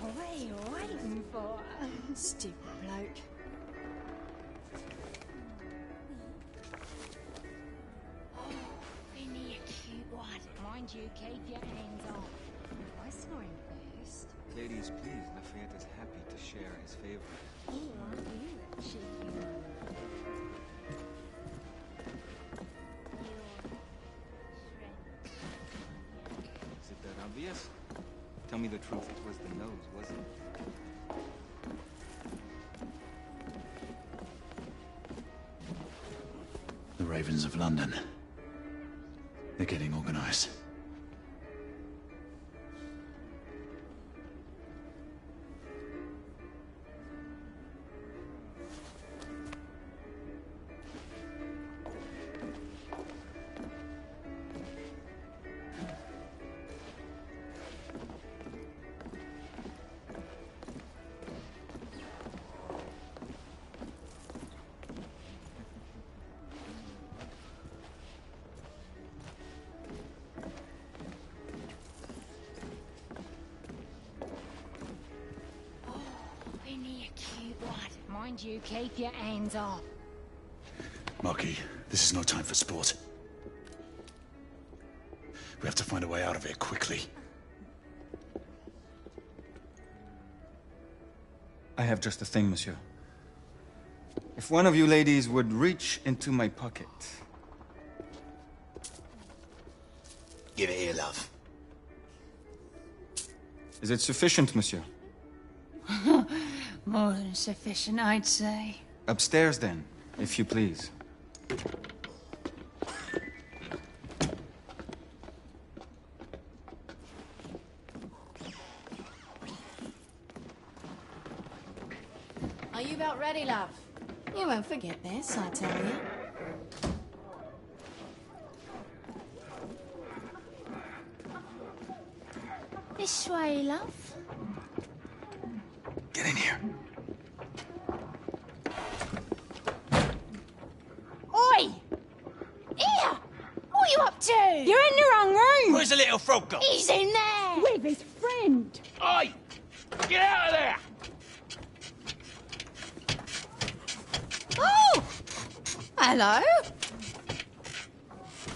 What are you waiting for? Stupid bloke. Vinny, a cute one. Mind you, keep your hands off. I saw him first. Ladies, please, Lafayette is happy to share his favorite. Oh, aren't you a cheeky one? Is it that obvious? Tell me the truth, it was the nose, wasn't it? The Ravens of London. They're getting organized. Vinny, a cute one. Mind you, keep your hands off. Marquis, this is no time for sport. We have to find a way out of here quickly. I have just the thing, monsieur. If one of you ladies would reach into my pocket. Give it here, love. Is it sufficient, monsieur? More than sufficient, I'd say. Upstairs, then, if you please. Are you about ready, love? You won't forget this, I tell you. This way, love. Get in here. Oi! Here! What are you up to? You're in the wrong room! Where's the little frog gone? He's in there! With his friend! Oi! Get out of there! Oh! Hello?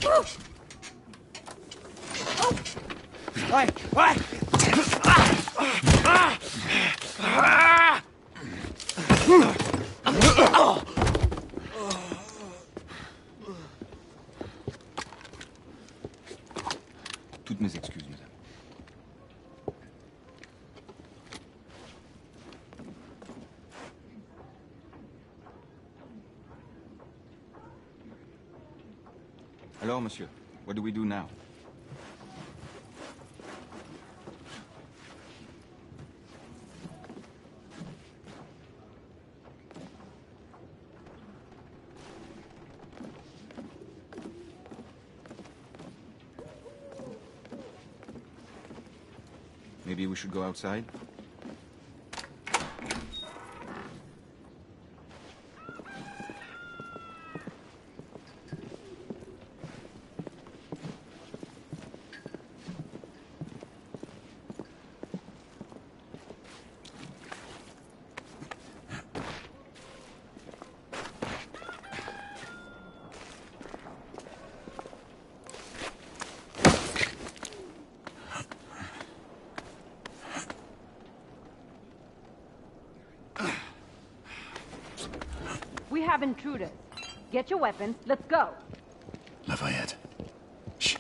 Oh. Hey! Hey! Toutes mes excuses, madame. Alors, monsieur, what do we do now? Maybe we should go outside? We have intruders. Get your weapons. Let's go. Lafayette. Shh.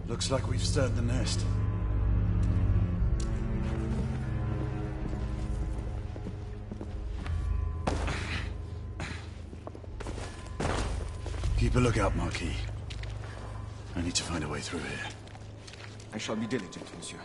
Looks like we've stirred the nest. Keep a lookout, Marquis. I need to find a way through here. I shall be diligent, monsieur.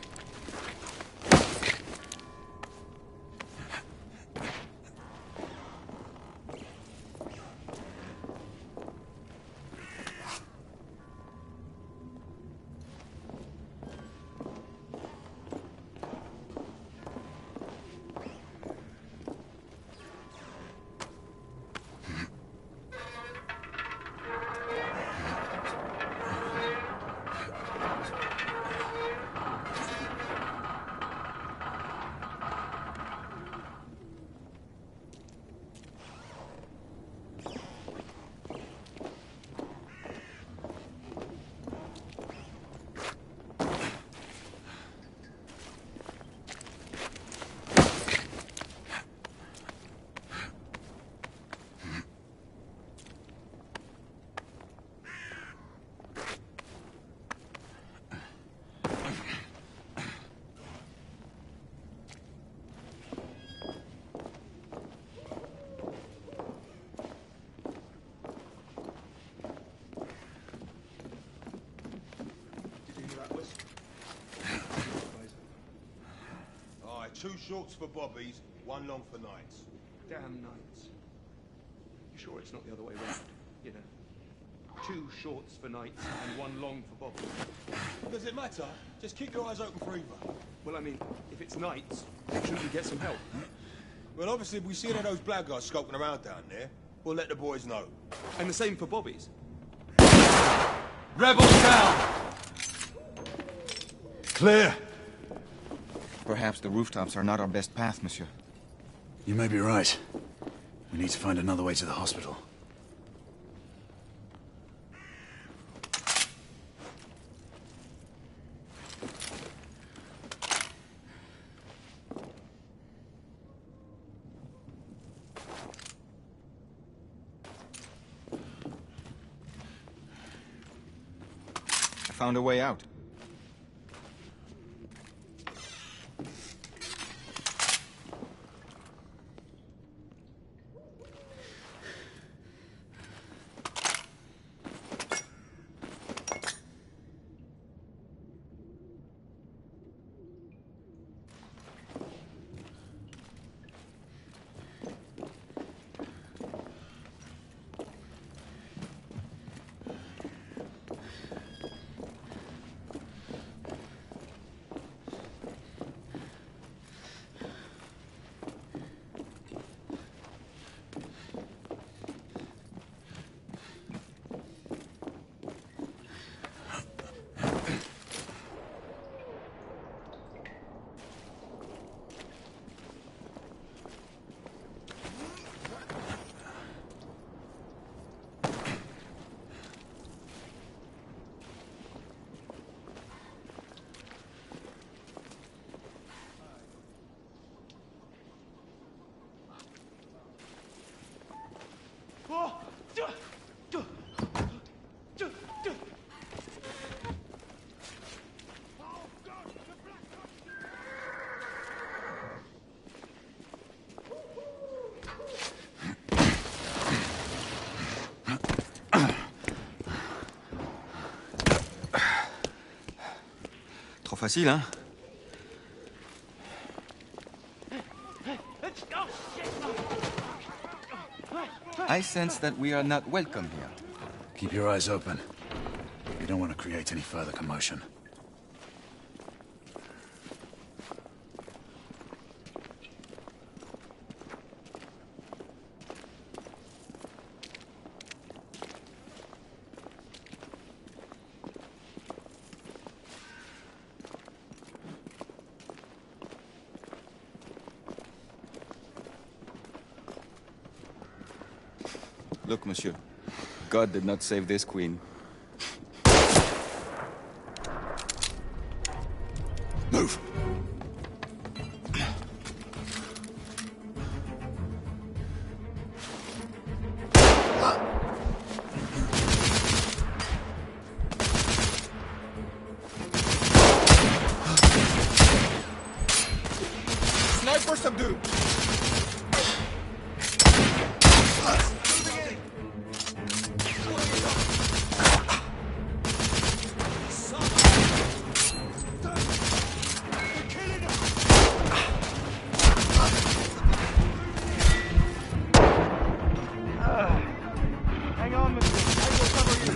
Two shorts for bobbies, one long for nights. Damn nights. You sure it's not the other way round? You know, 2 shorts for nights and 1 long for bobbies. Does it matter? Just keep your eyes open for either. Well, I mean, if it's nights, shouldn't we get some help? Well, obviously, if we see any of those blackguards scoping around down there, we'll let the boys know. And the same for bobbies. Rebels down! Clear! Perhaps the rooftops are not our best path, monsieur. You may be right. We need to find another way to the hospital. I found a way out. Trop facile, hein? I sense that we are not welcome here. Keep your eyes open. We don't want to create any further commotion. Look, monsieur. God did not save this queen. Move! Sniper subdued. Hang on, mister. I will cover you.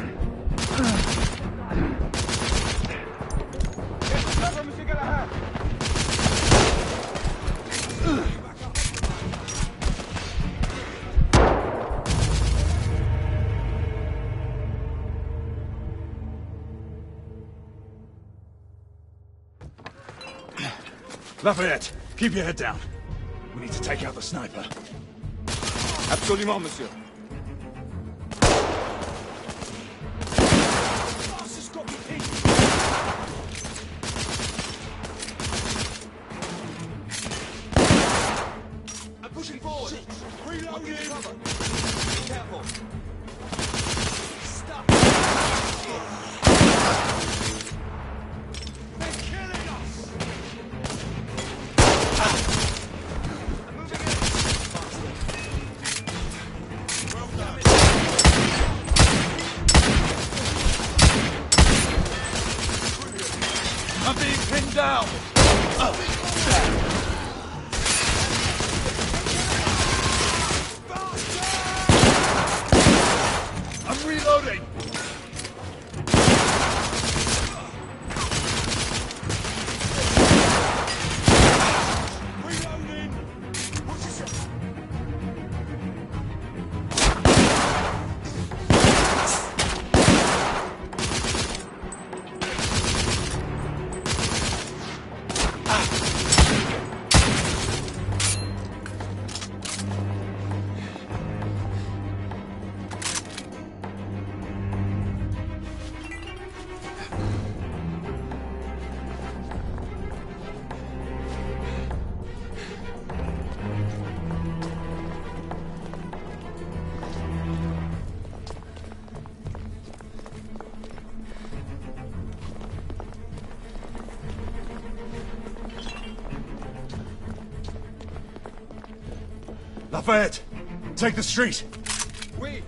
Get the cover, monsieur Galahad. Lafayette, keep your head down. We need to take out the sniper. Absolument, monsieur. I'm pushing forward. Reloading. Cover. Careful. Stop. They're killing us. I'm moving in. Well done. I'm being pinned down! I'm reloading! Reloading. Watch yourself. Lafayette, take the street! Oui.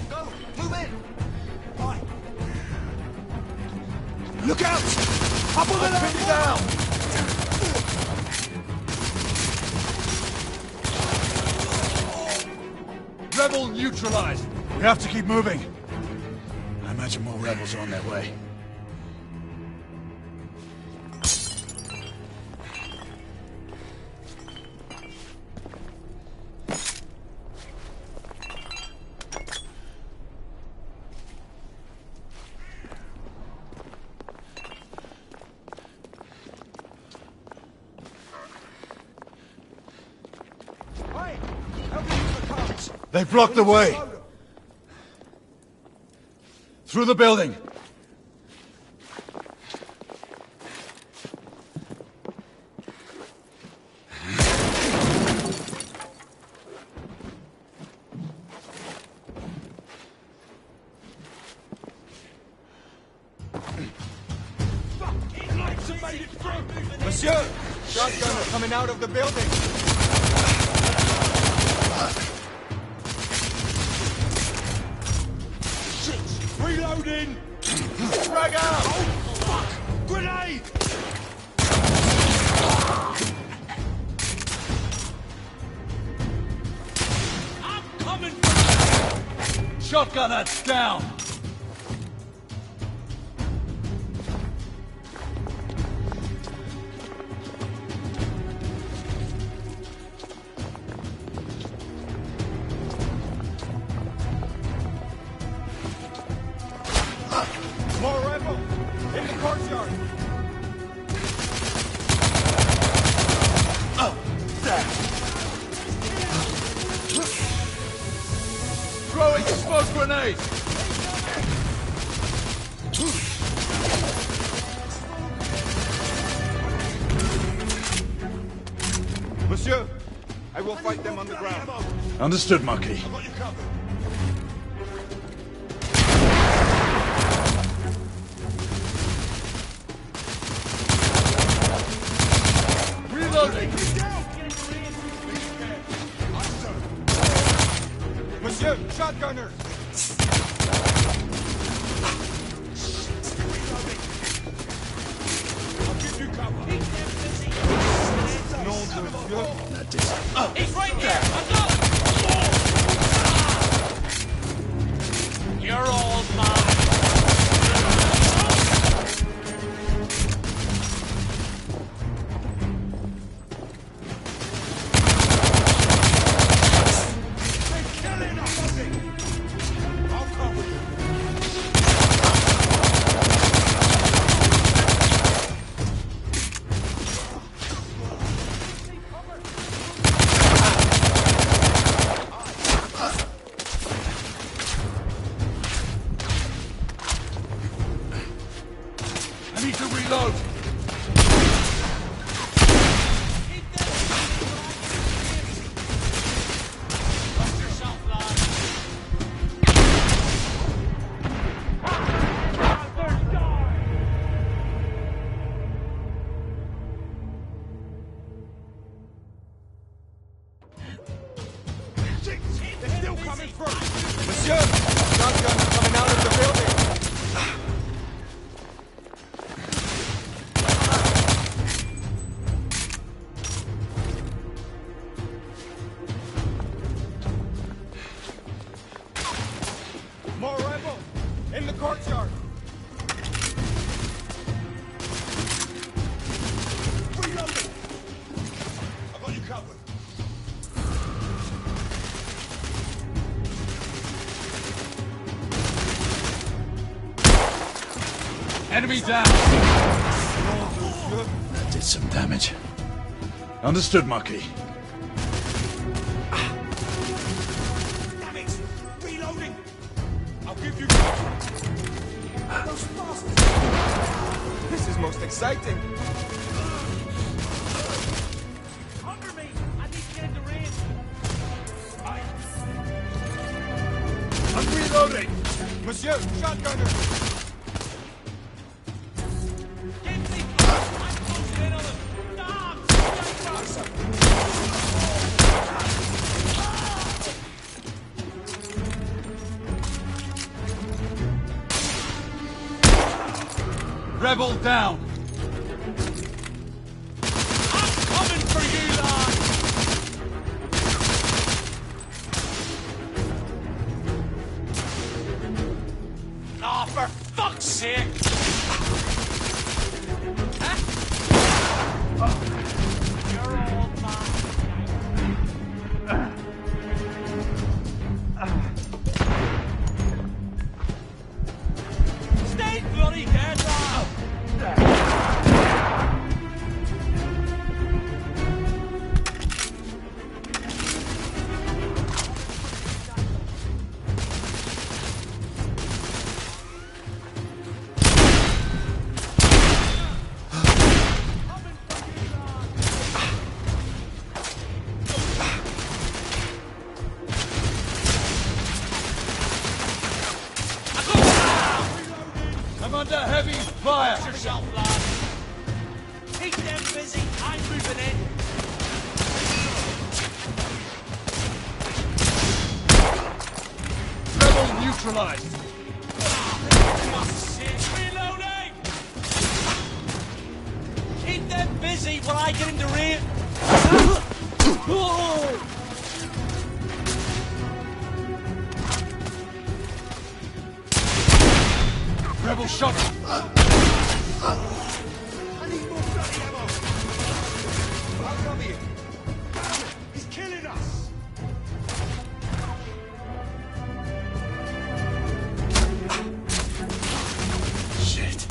Go. Move in. Aye. Look out! Up on the ladder down! Rebel neutralized! We have to keep moving. I imagine more rebels are on their way. Hey, They blocked the way. Through the building. Monsieur! Shotgunner coming out of the building! Reloading! Frag out! Oh, fuck! Grenade! I'm coming for you! Shotgunner down! More rebels! In the courtyard! Throwing smoke grenade! Monsieur, I will fight them on the ground. Understood, Marquis. Reloading! Monsieur, shotgunner! I'll give you cover. No, monsieur. He's right there! I got him! You're all mine! I need to reload! They're still coming through! Monsieur, shotgunner coming out of the building. More rebels! In the courtyard! Reloading! I got you covered. Enemy down! That did some damage. Understood, Marquis. Damn it! Reloading! I'll give you cover. Those bastards! This is most exciting. Under me! I need to get into range. I'm reloading! Monsieur, shotgunner! Rebel down! I'm coming for you, lad! Oh, for fuck's sake! Huh? You're all mine. Stay bloody dead, lad! under heavy fire! Watch yourself, lad. Keep them busy. I'm moving in. Rebel neutralized! Reloading! Keep them busy while I get into rear. Rebel shot! I need more bloody ammo! I'll cover you. He's killing us! Shit.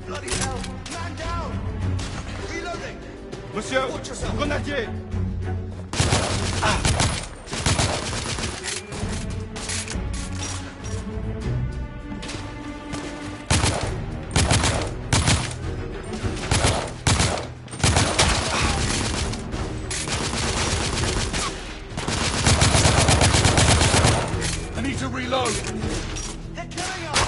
Bloody hell! Man down! Reloading! Monsieur, Watch yourself. grenadier! I need to reload! They're killing us!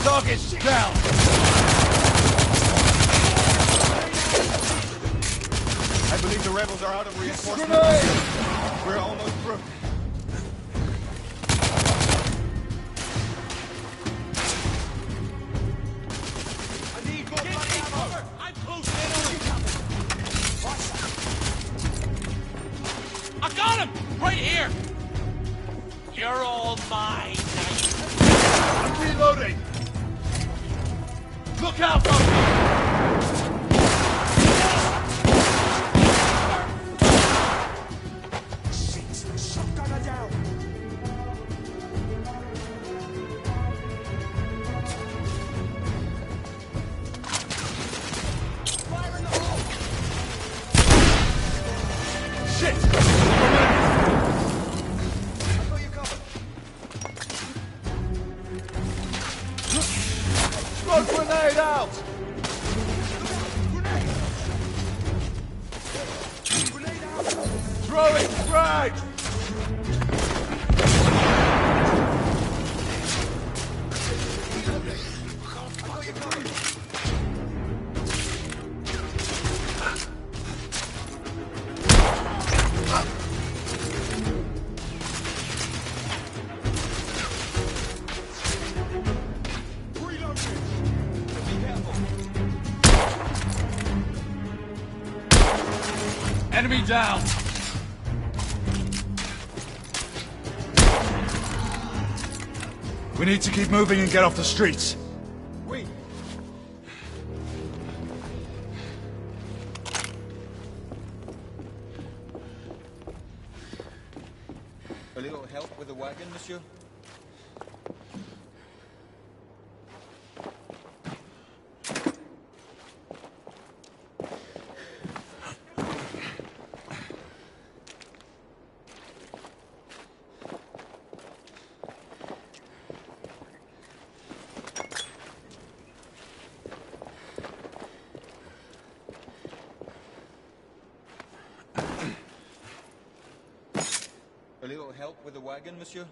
Target's down! I believe the rebels are out of reinforcements. Grenade! We're almost through. I need more bloody ammo. I'm close in. I got him! Right here! You're all mine. I'm reloading! Look out, Doctor! Shotgunner down! Fire in the hole! Shit! I got you covered. Smoke grenade out! Grenade out! Throwing frag! Enemy down! We need to keep moving and get off the streets. Oui. A little help with the wagon, monsieur? A little help with the wagon, monsieur?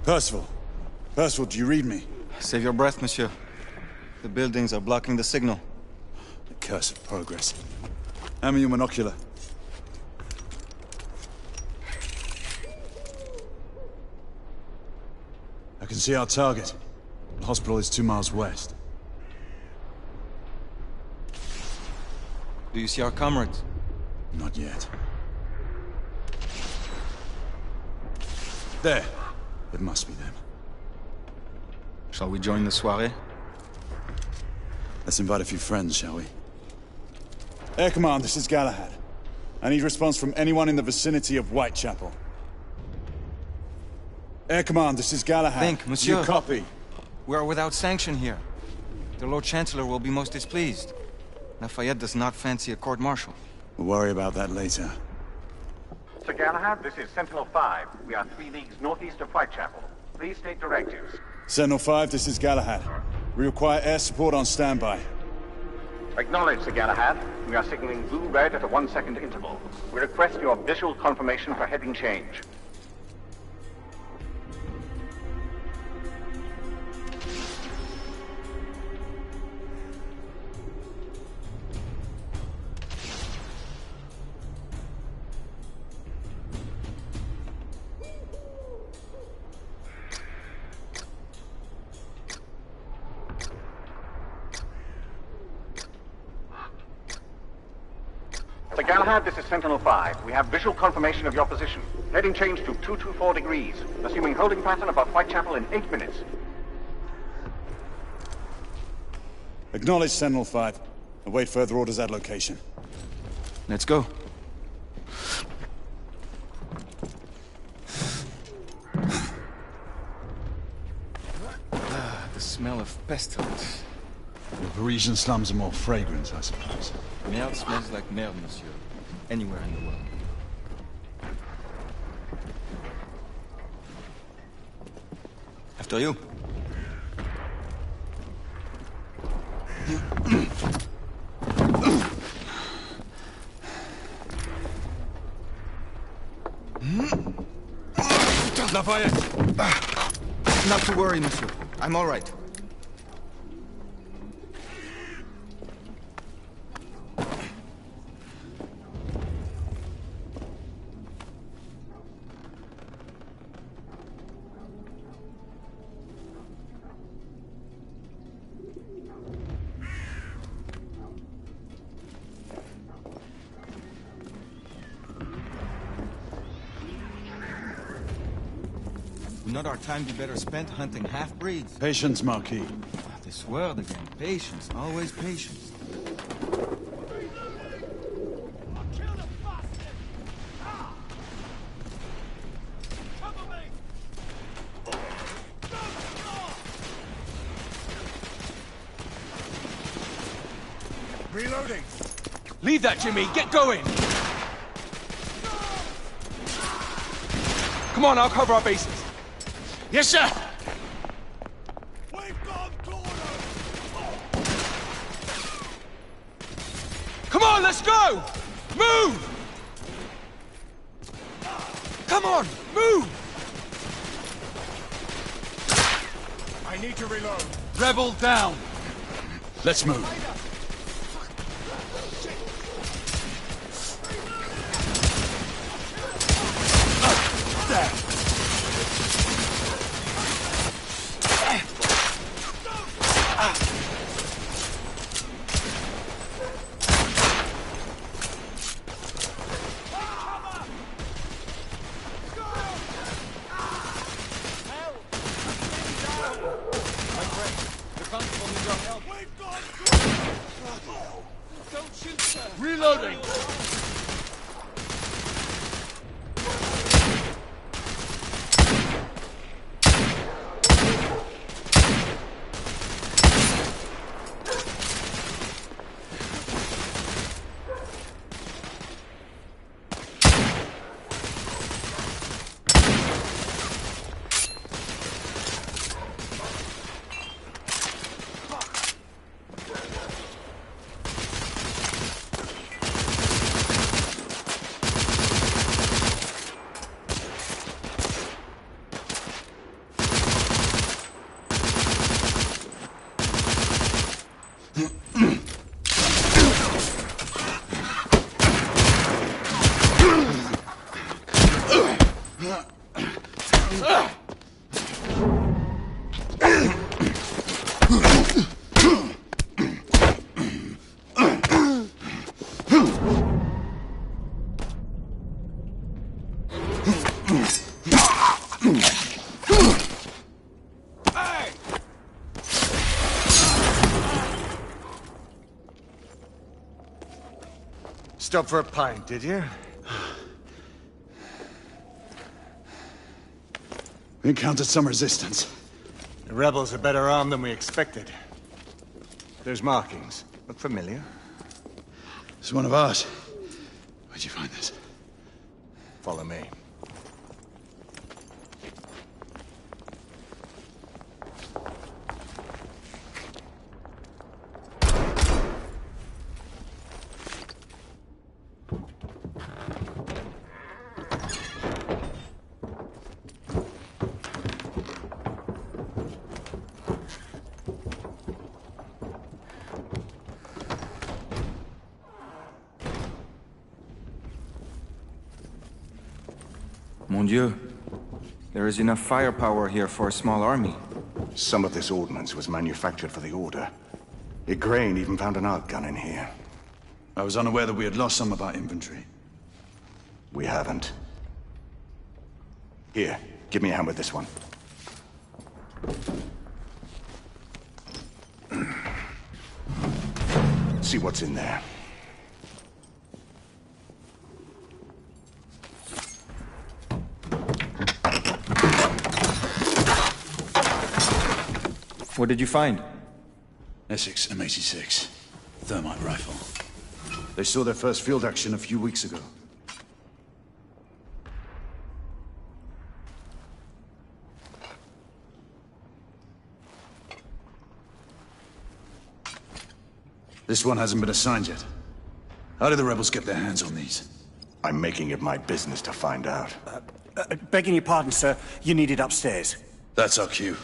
Percival. Percival, do you read me? Save your breath, monsieur. The buildings are blocking the signal. The curse of progress. Hand me your monocular. I can see our target. The hospital is 2 miles west. Do you see our comrades? Not yet. There. It must be them. Shall we join the soirée? Let's invite a few friends, shall we? Air Command, this is Galahad. I need response from anyone in the vicinity of Whitechapel. Air Command, this is Galahad. Think, monsieur. You copy? We are without sanction here. The Lord Chancellor will be most displeased. Lafayette does not fancy a court-martial. We'll worry about that later. Sir Galahad, this is Sentinel-5. We are 3 leagues northeast of Whitechapel. Please state directives. Sentinel-5, this is Galahad. We require air support on standby. Acknowledged, Sir Galahad. We are signaling blue-red at a 1-second interval. We request your visual confirmation for heading change. Sir Galahad, this is Sentinel-5. We have visual confirmation of your position. Heading change to 224 degrees. Assuming holding pattern above Whitechapel in 8 minutes. Acknowledge Sentinel-5. Await further orders at location. Let's go. The smell of pestilence. The Parisian slums are more fragrant, I suppose. Merde smells like merde, monsieur. Anywhere in the world. After you. Lafayette! Not to worry, monsieur. I'm all right. Would not our time be better spent hunting half-breeds? Patience, Marquis. This word again. Patience. Always patience. Reloading! Leave that, Jimmy! Get going! Come on, I'll cover our bases. Yes, sir! Come on, let's go! Move! Come on, move! I need to reload. Rebel down! Let's move. There! Reloading! Stop for a pint, did you? We encountered some resistance. The rebels are better armed than we expected. There's markings. Look familiar. It's one of ours. Where'd you find this? Follow me. Mon Dieu. There is enough firepower here for a small army. Some of this ordnance was manufactured for the Order. Igraine even found an arc gun in here. I was unaware that we had lost some of our inventory. We haven't. Here, give me a hand with this one. See what's in there. What did you find? Essex M86. Thermite rifle. They saw their first field action a few weeks ago. This one hasn't been assigned yet. How did the rebels get their hands on these? I'm making it my business to find out. Begging your pardon, sir. You need it upstairs. That's our cue.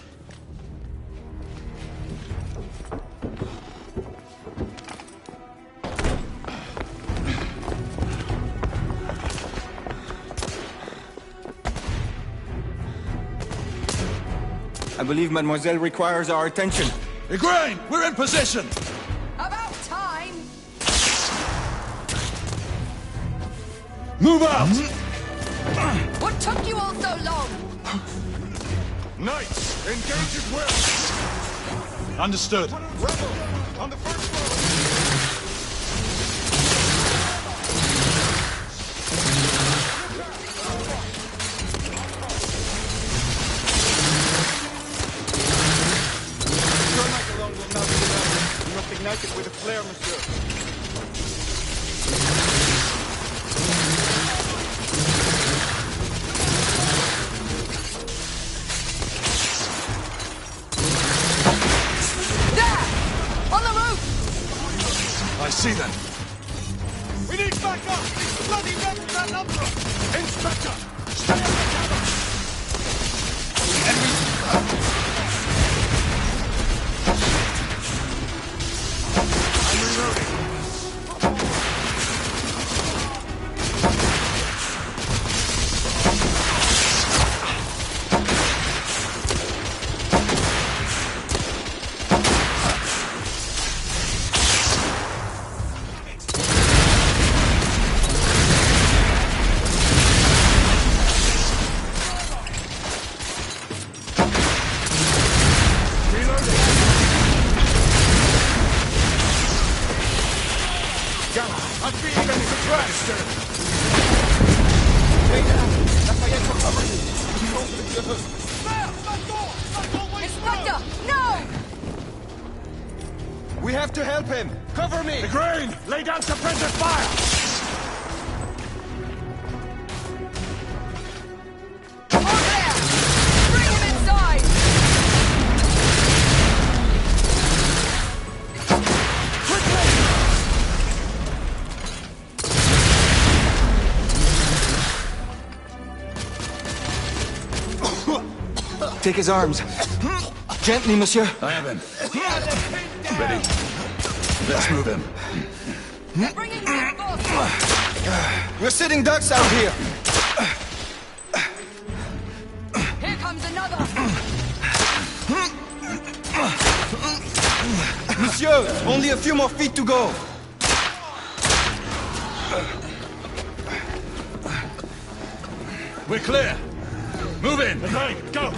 I believe Mademoiselle requires our attention. Igraine, we're in position! About time! Move out! What took you all so long? Knights, engage at will! Understood. Rebel, on the first floor! Ignited with a flare, monsieur. There! On the roof! I see them. We need backup! Bloody rebels outnumber us! Inspector! Stay on the cover! Enemy! Inspector, no! We have to help him! Cover me! Igraine, lay down suppressive fire! On there! Bring him inside! Take his arms. Gently, monsieur. I have him. Ready? Let's move him. We're sitting ducks out here. Here comes another. Monsieur, only a few more feet to go. We're clear. Move in. Okay, go.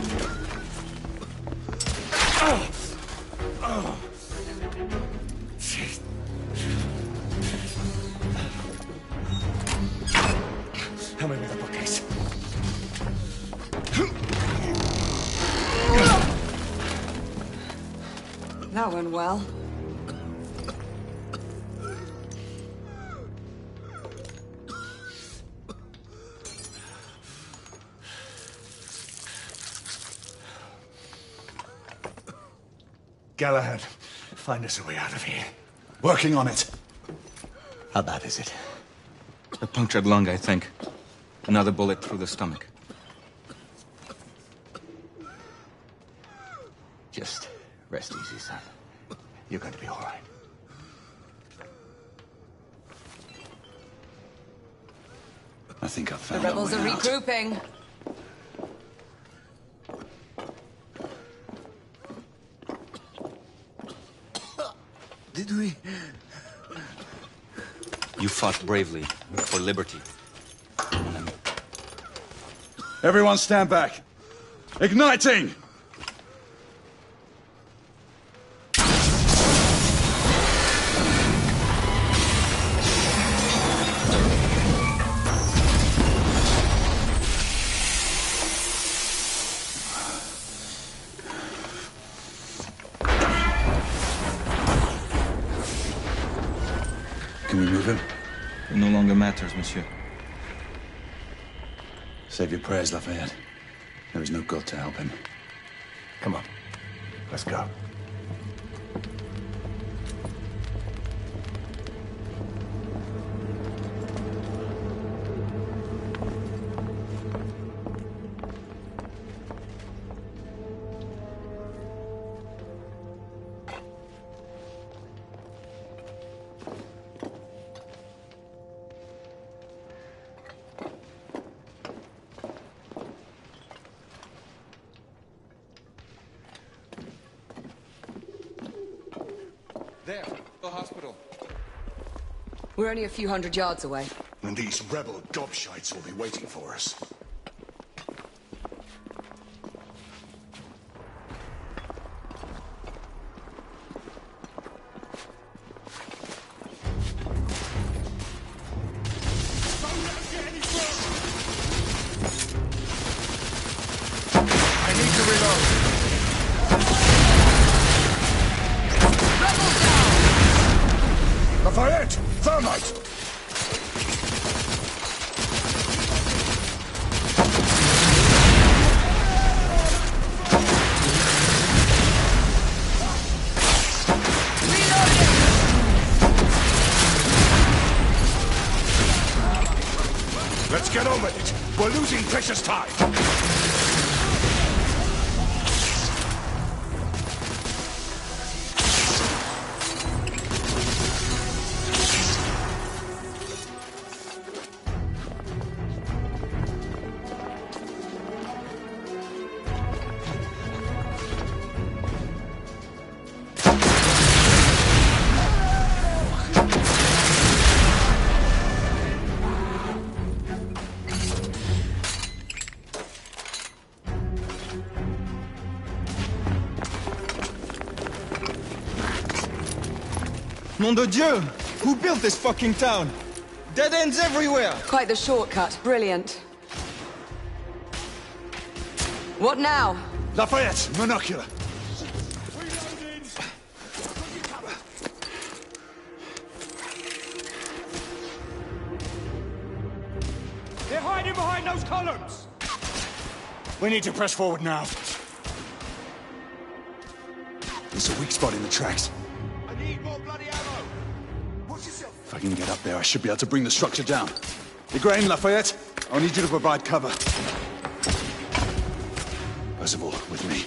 Help me with the bookcase. That went well. Galahad, find us a way out of here. Working on it. How bad is it? A punctured lung, I think. Another bullet through the stomach. Just rest easy, son. You're going to be all right. I think I've The found rebels our are way out. regrouping. Did we? You fought bravely for liberty. Everyone stand back. Igniting! Can we move him? It no longer matters, monsieur. Save your prayers, Lafayette. There is no God to help him. Come on. Let's go. There, the hospital. We're only a few hundred yards away. And these rebel gobshites will be waiting for us. I need to reload. Lafayette! Thermite! Let's get on with it. We're losing precious time. Nom de Dieu! Who built this fucking town? Dead ends everywhere! Quite the shortcut. Brilliant. What now? Lafayette, monocular. They're hiding behind those columns! We need to press forward now. There's a weak spot in the tracks. I need more bloody ammo! Watch yourself! If I can get up there, I should be able to bring the structure down. Igraine, Lafayette, I'll need you to provide cover. Percival, with me.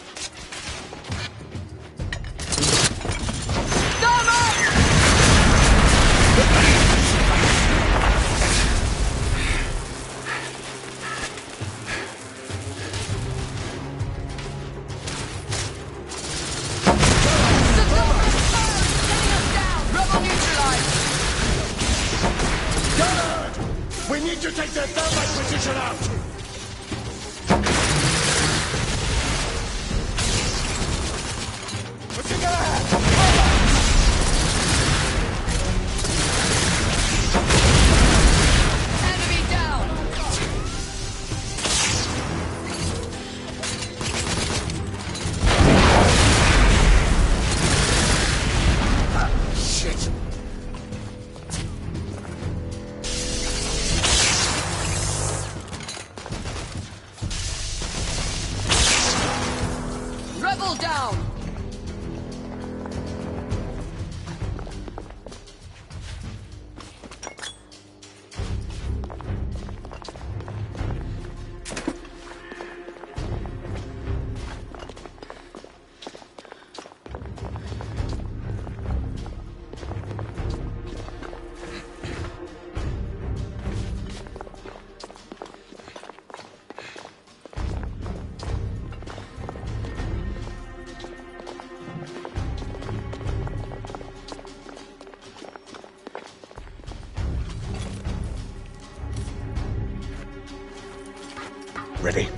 Ready?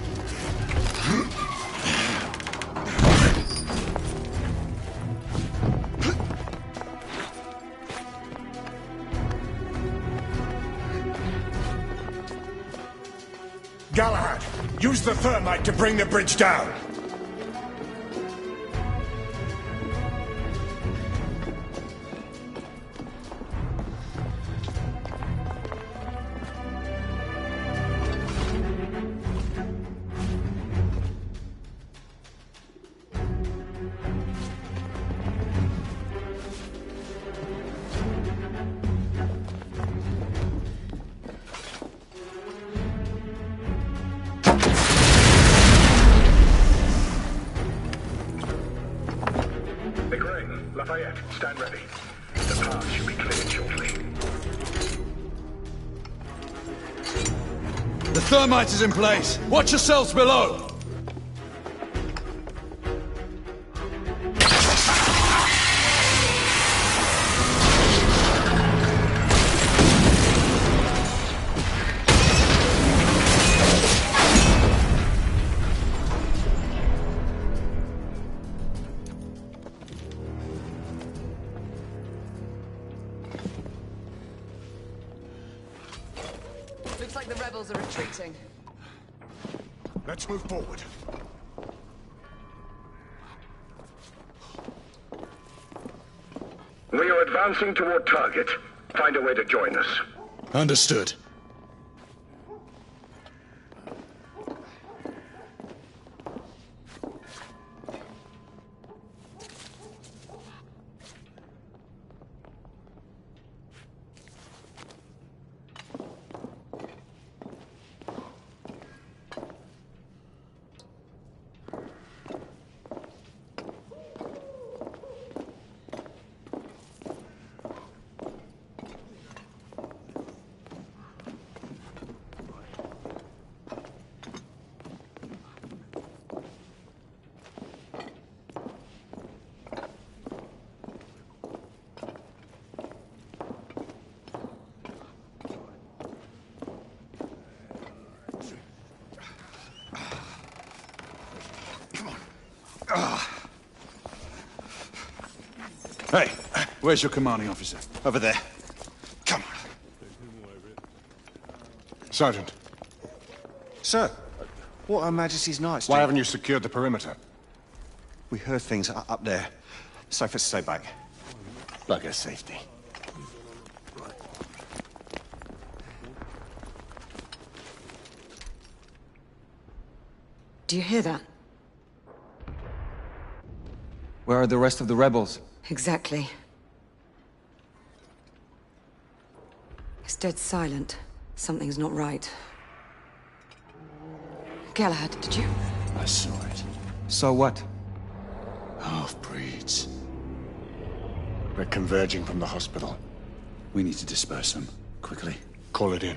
Galahad, use the thermite to bring the bridge down. Stand ready. The path should be cleared shortly. The thermite is in place. Watch yourselves below. Looks like the rebels are retreating. Let's move forward. We are advancing toward target. Find a way to join us. Understood. Hey, where's your commanding officer? Over there. Come on. Sergeant. Sir, what Her Majesty's Knights do? Why haven't you secured the perimeter? We heard things up there. Safe to stay back. Bugger safety. Do you hear that? Where are the rest of the rebels? Exactly. It's dead silent. Something's not right. Galahad, did you? I saw it. So what? Half-breeds. They're converging from the hospital. We need to disperse them. Quickly. Call it in.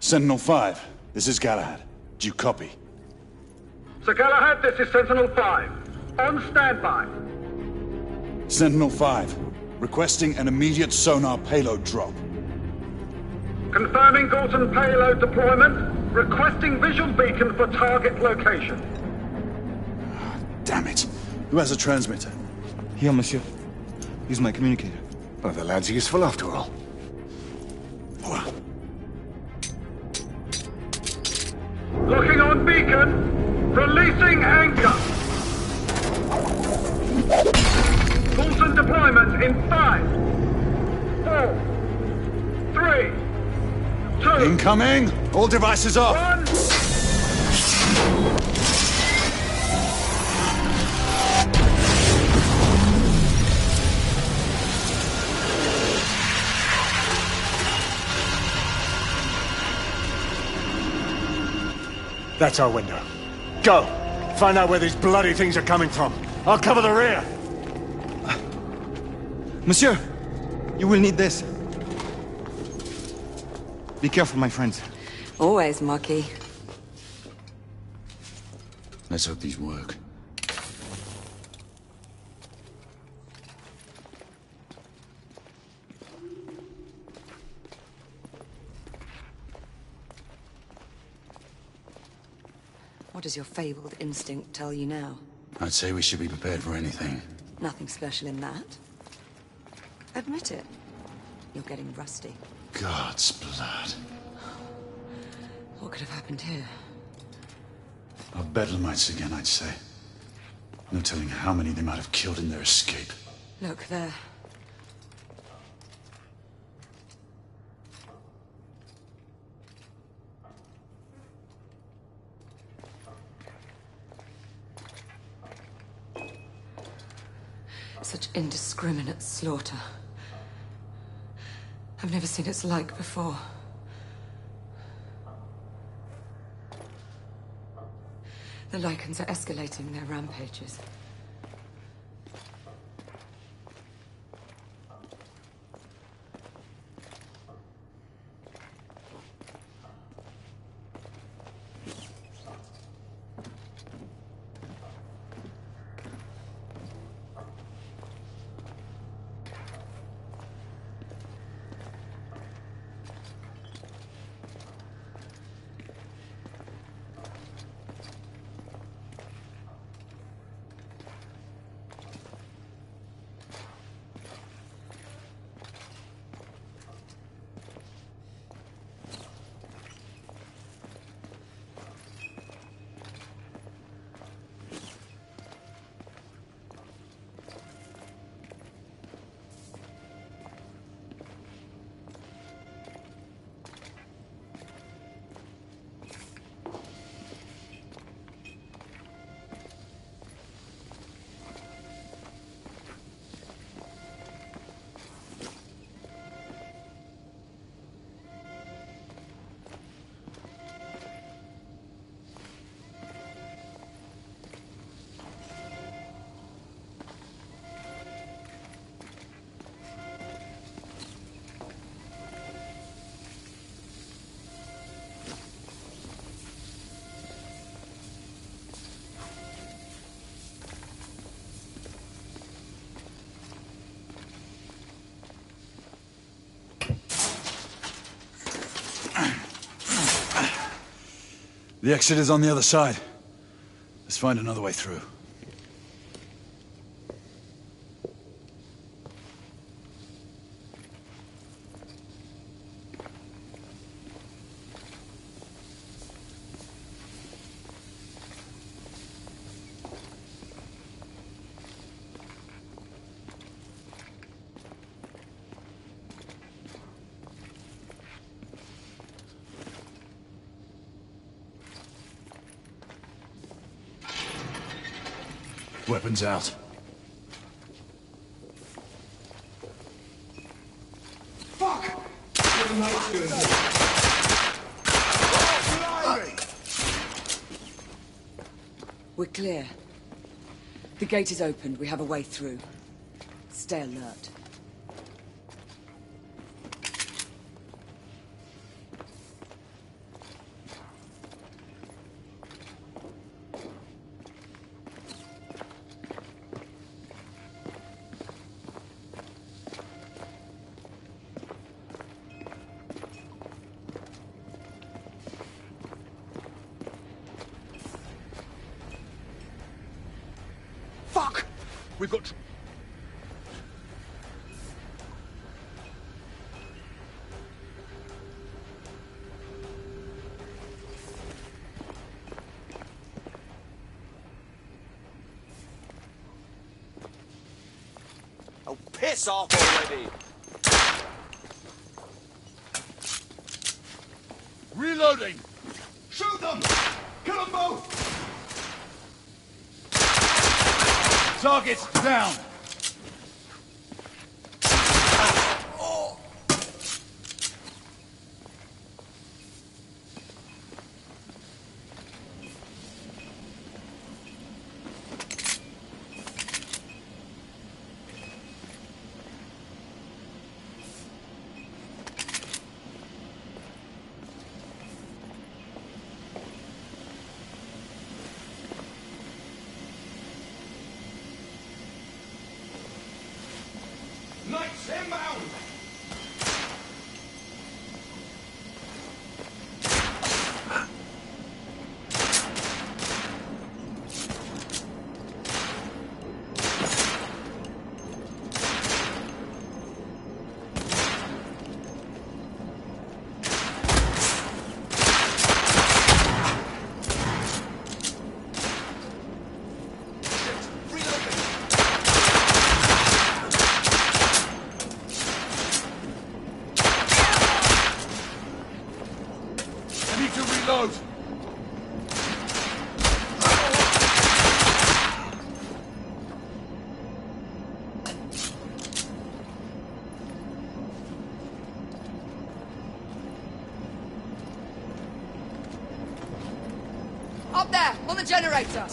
Sentinel-5, this is Galahad. Do you copy? Sir Galahad, this is Sentinel-5. On standby. Sentinel-5, requesting an immediate sonar payload drop. Confirming Galton payload deployment. Requesting visual beacon for target location. Damn it. Who has a transmitter? Here, monsieur. Use my communicator. Well, the lad's useful after all. Locking on beacon. Releasing anchor. Galton deployment in 5, 4, 3, 2... Incoming! All devices off! 1... That's our window. Go! Find out where these bloody things are coming from. I'll cover the rear! Monsieur! You will need this. Be careful, my friends. Always, Marquis. Let's hope these work. What does your fabled instinct tell you now? I'd say we should be prepared for anything. Nothing special in that. Admit it. You're getting rusty. God's blood. What could have happened here? Our bedlamites again, I'd say. No telling how many they might have killed in their escape. Look, there. Such indiscriminate slaughter. I've never seen its like before. The Lycans are escalating their rampages. The exit is on the other side. Let's find another way through. Weapons out. Fuck! We're clear. The gate is opened. We have a way through. Stay alert. Fuck! We've got... Oh, piss off already! Reloading! Shoot them! Kill them both! Targets down! Knights inbound! Up there, on the generator!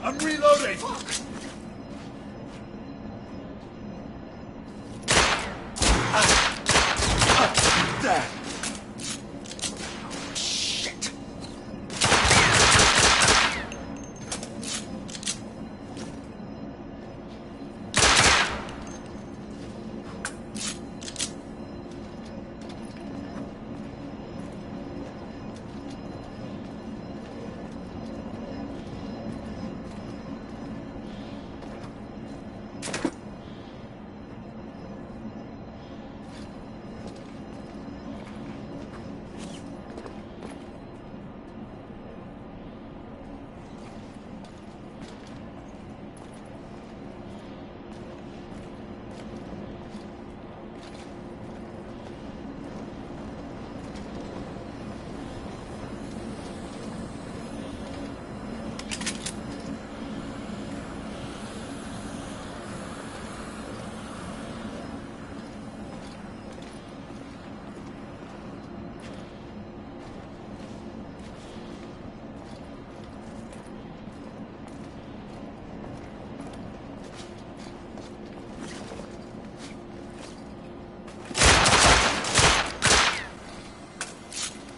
I'm reloading! There! Shit!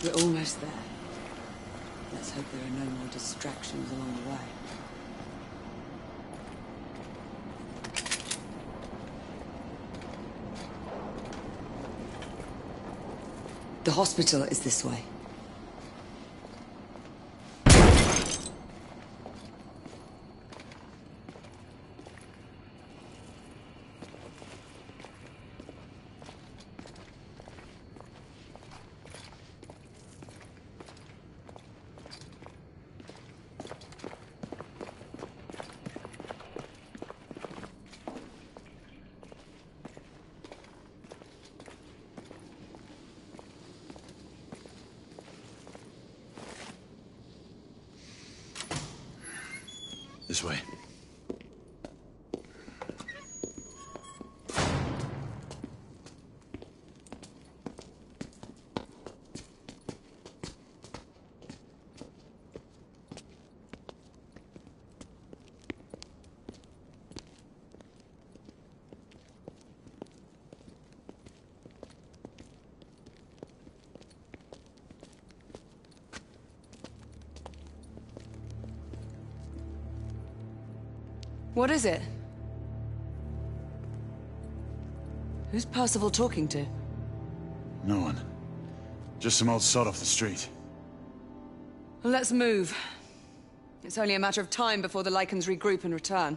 We're almost there. Let's hope there are no more distractions along the way. The hospital is this way. This way. What is it? Who's Percival talking to? No one. Just some old sod off the street. Well, let's move. It's only a matter of time before the Lycans regroup and return.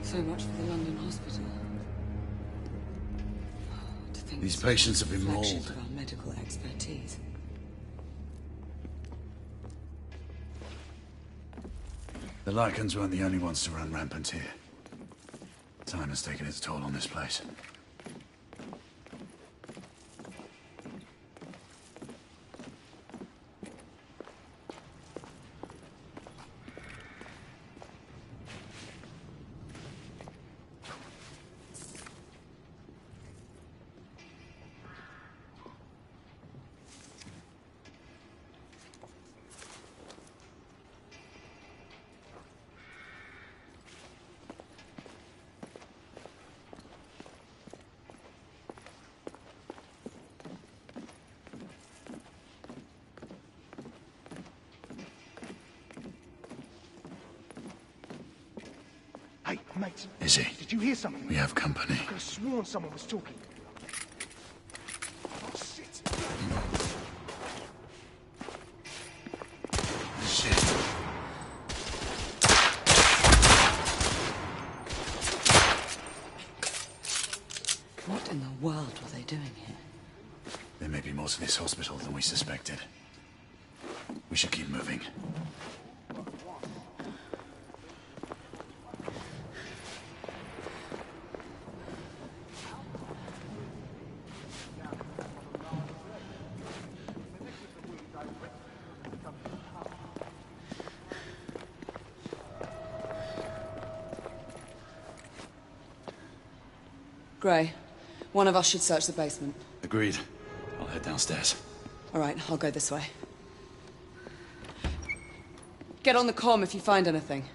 So much for the London hospital. To think These patients have been reflection mauled. of our medical expertise. The Lycans weren't the only ones to run rampant here. Time has taken its toll on this place. Hey, mate. Is he? Did you hear something? We have company. I could have sworn someone was talking. Oh, shit. Shit. in the world were they doing here? There may be more to this hospital than we suspected. We should keep moving. Gray, one of us should search the basement. Agreed. I'll head downstairs. All right, I'll go this way. Get on the comm if you find anything.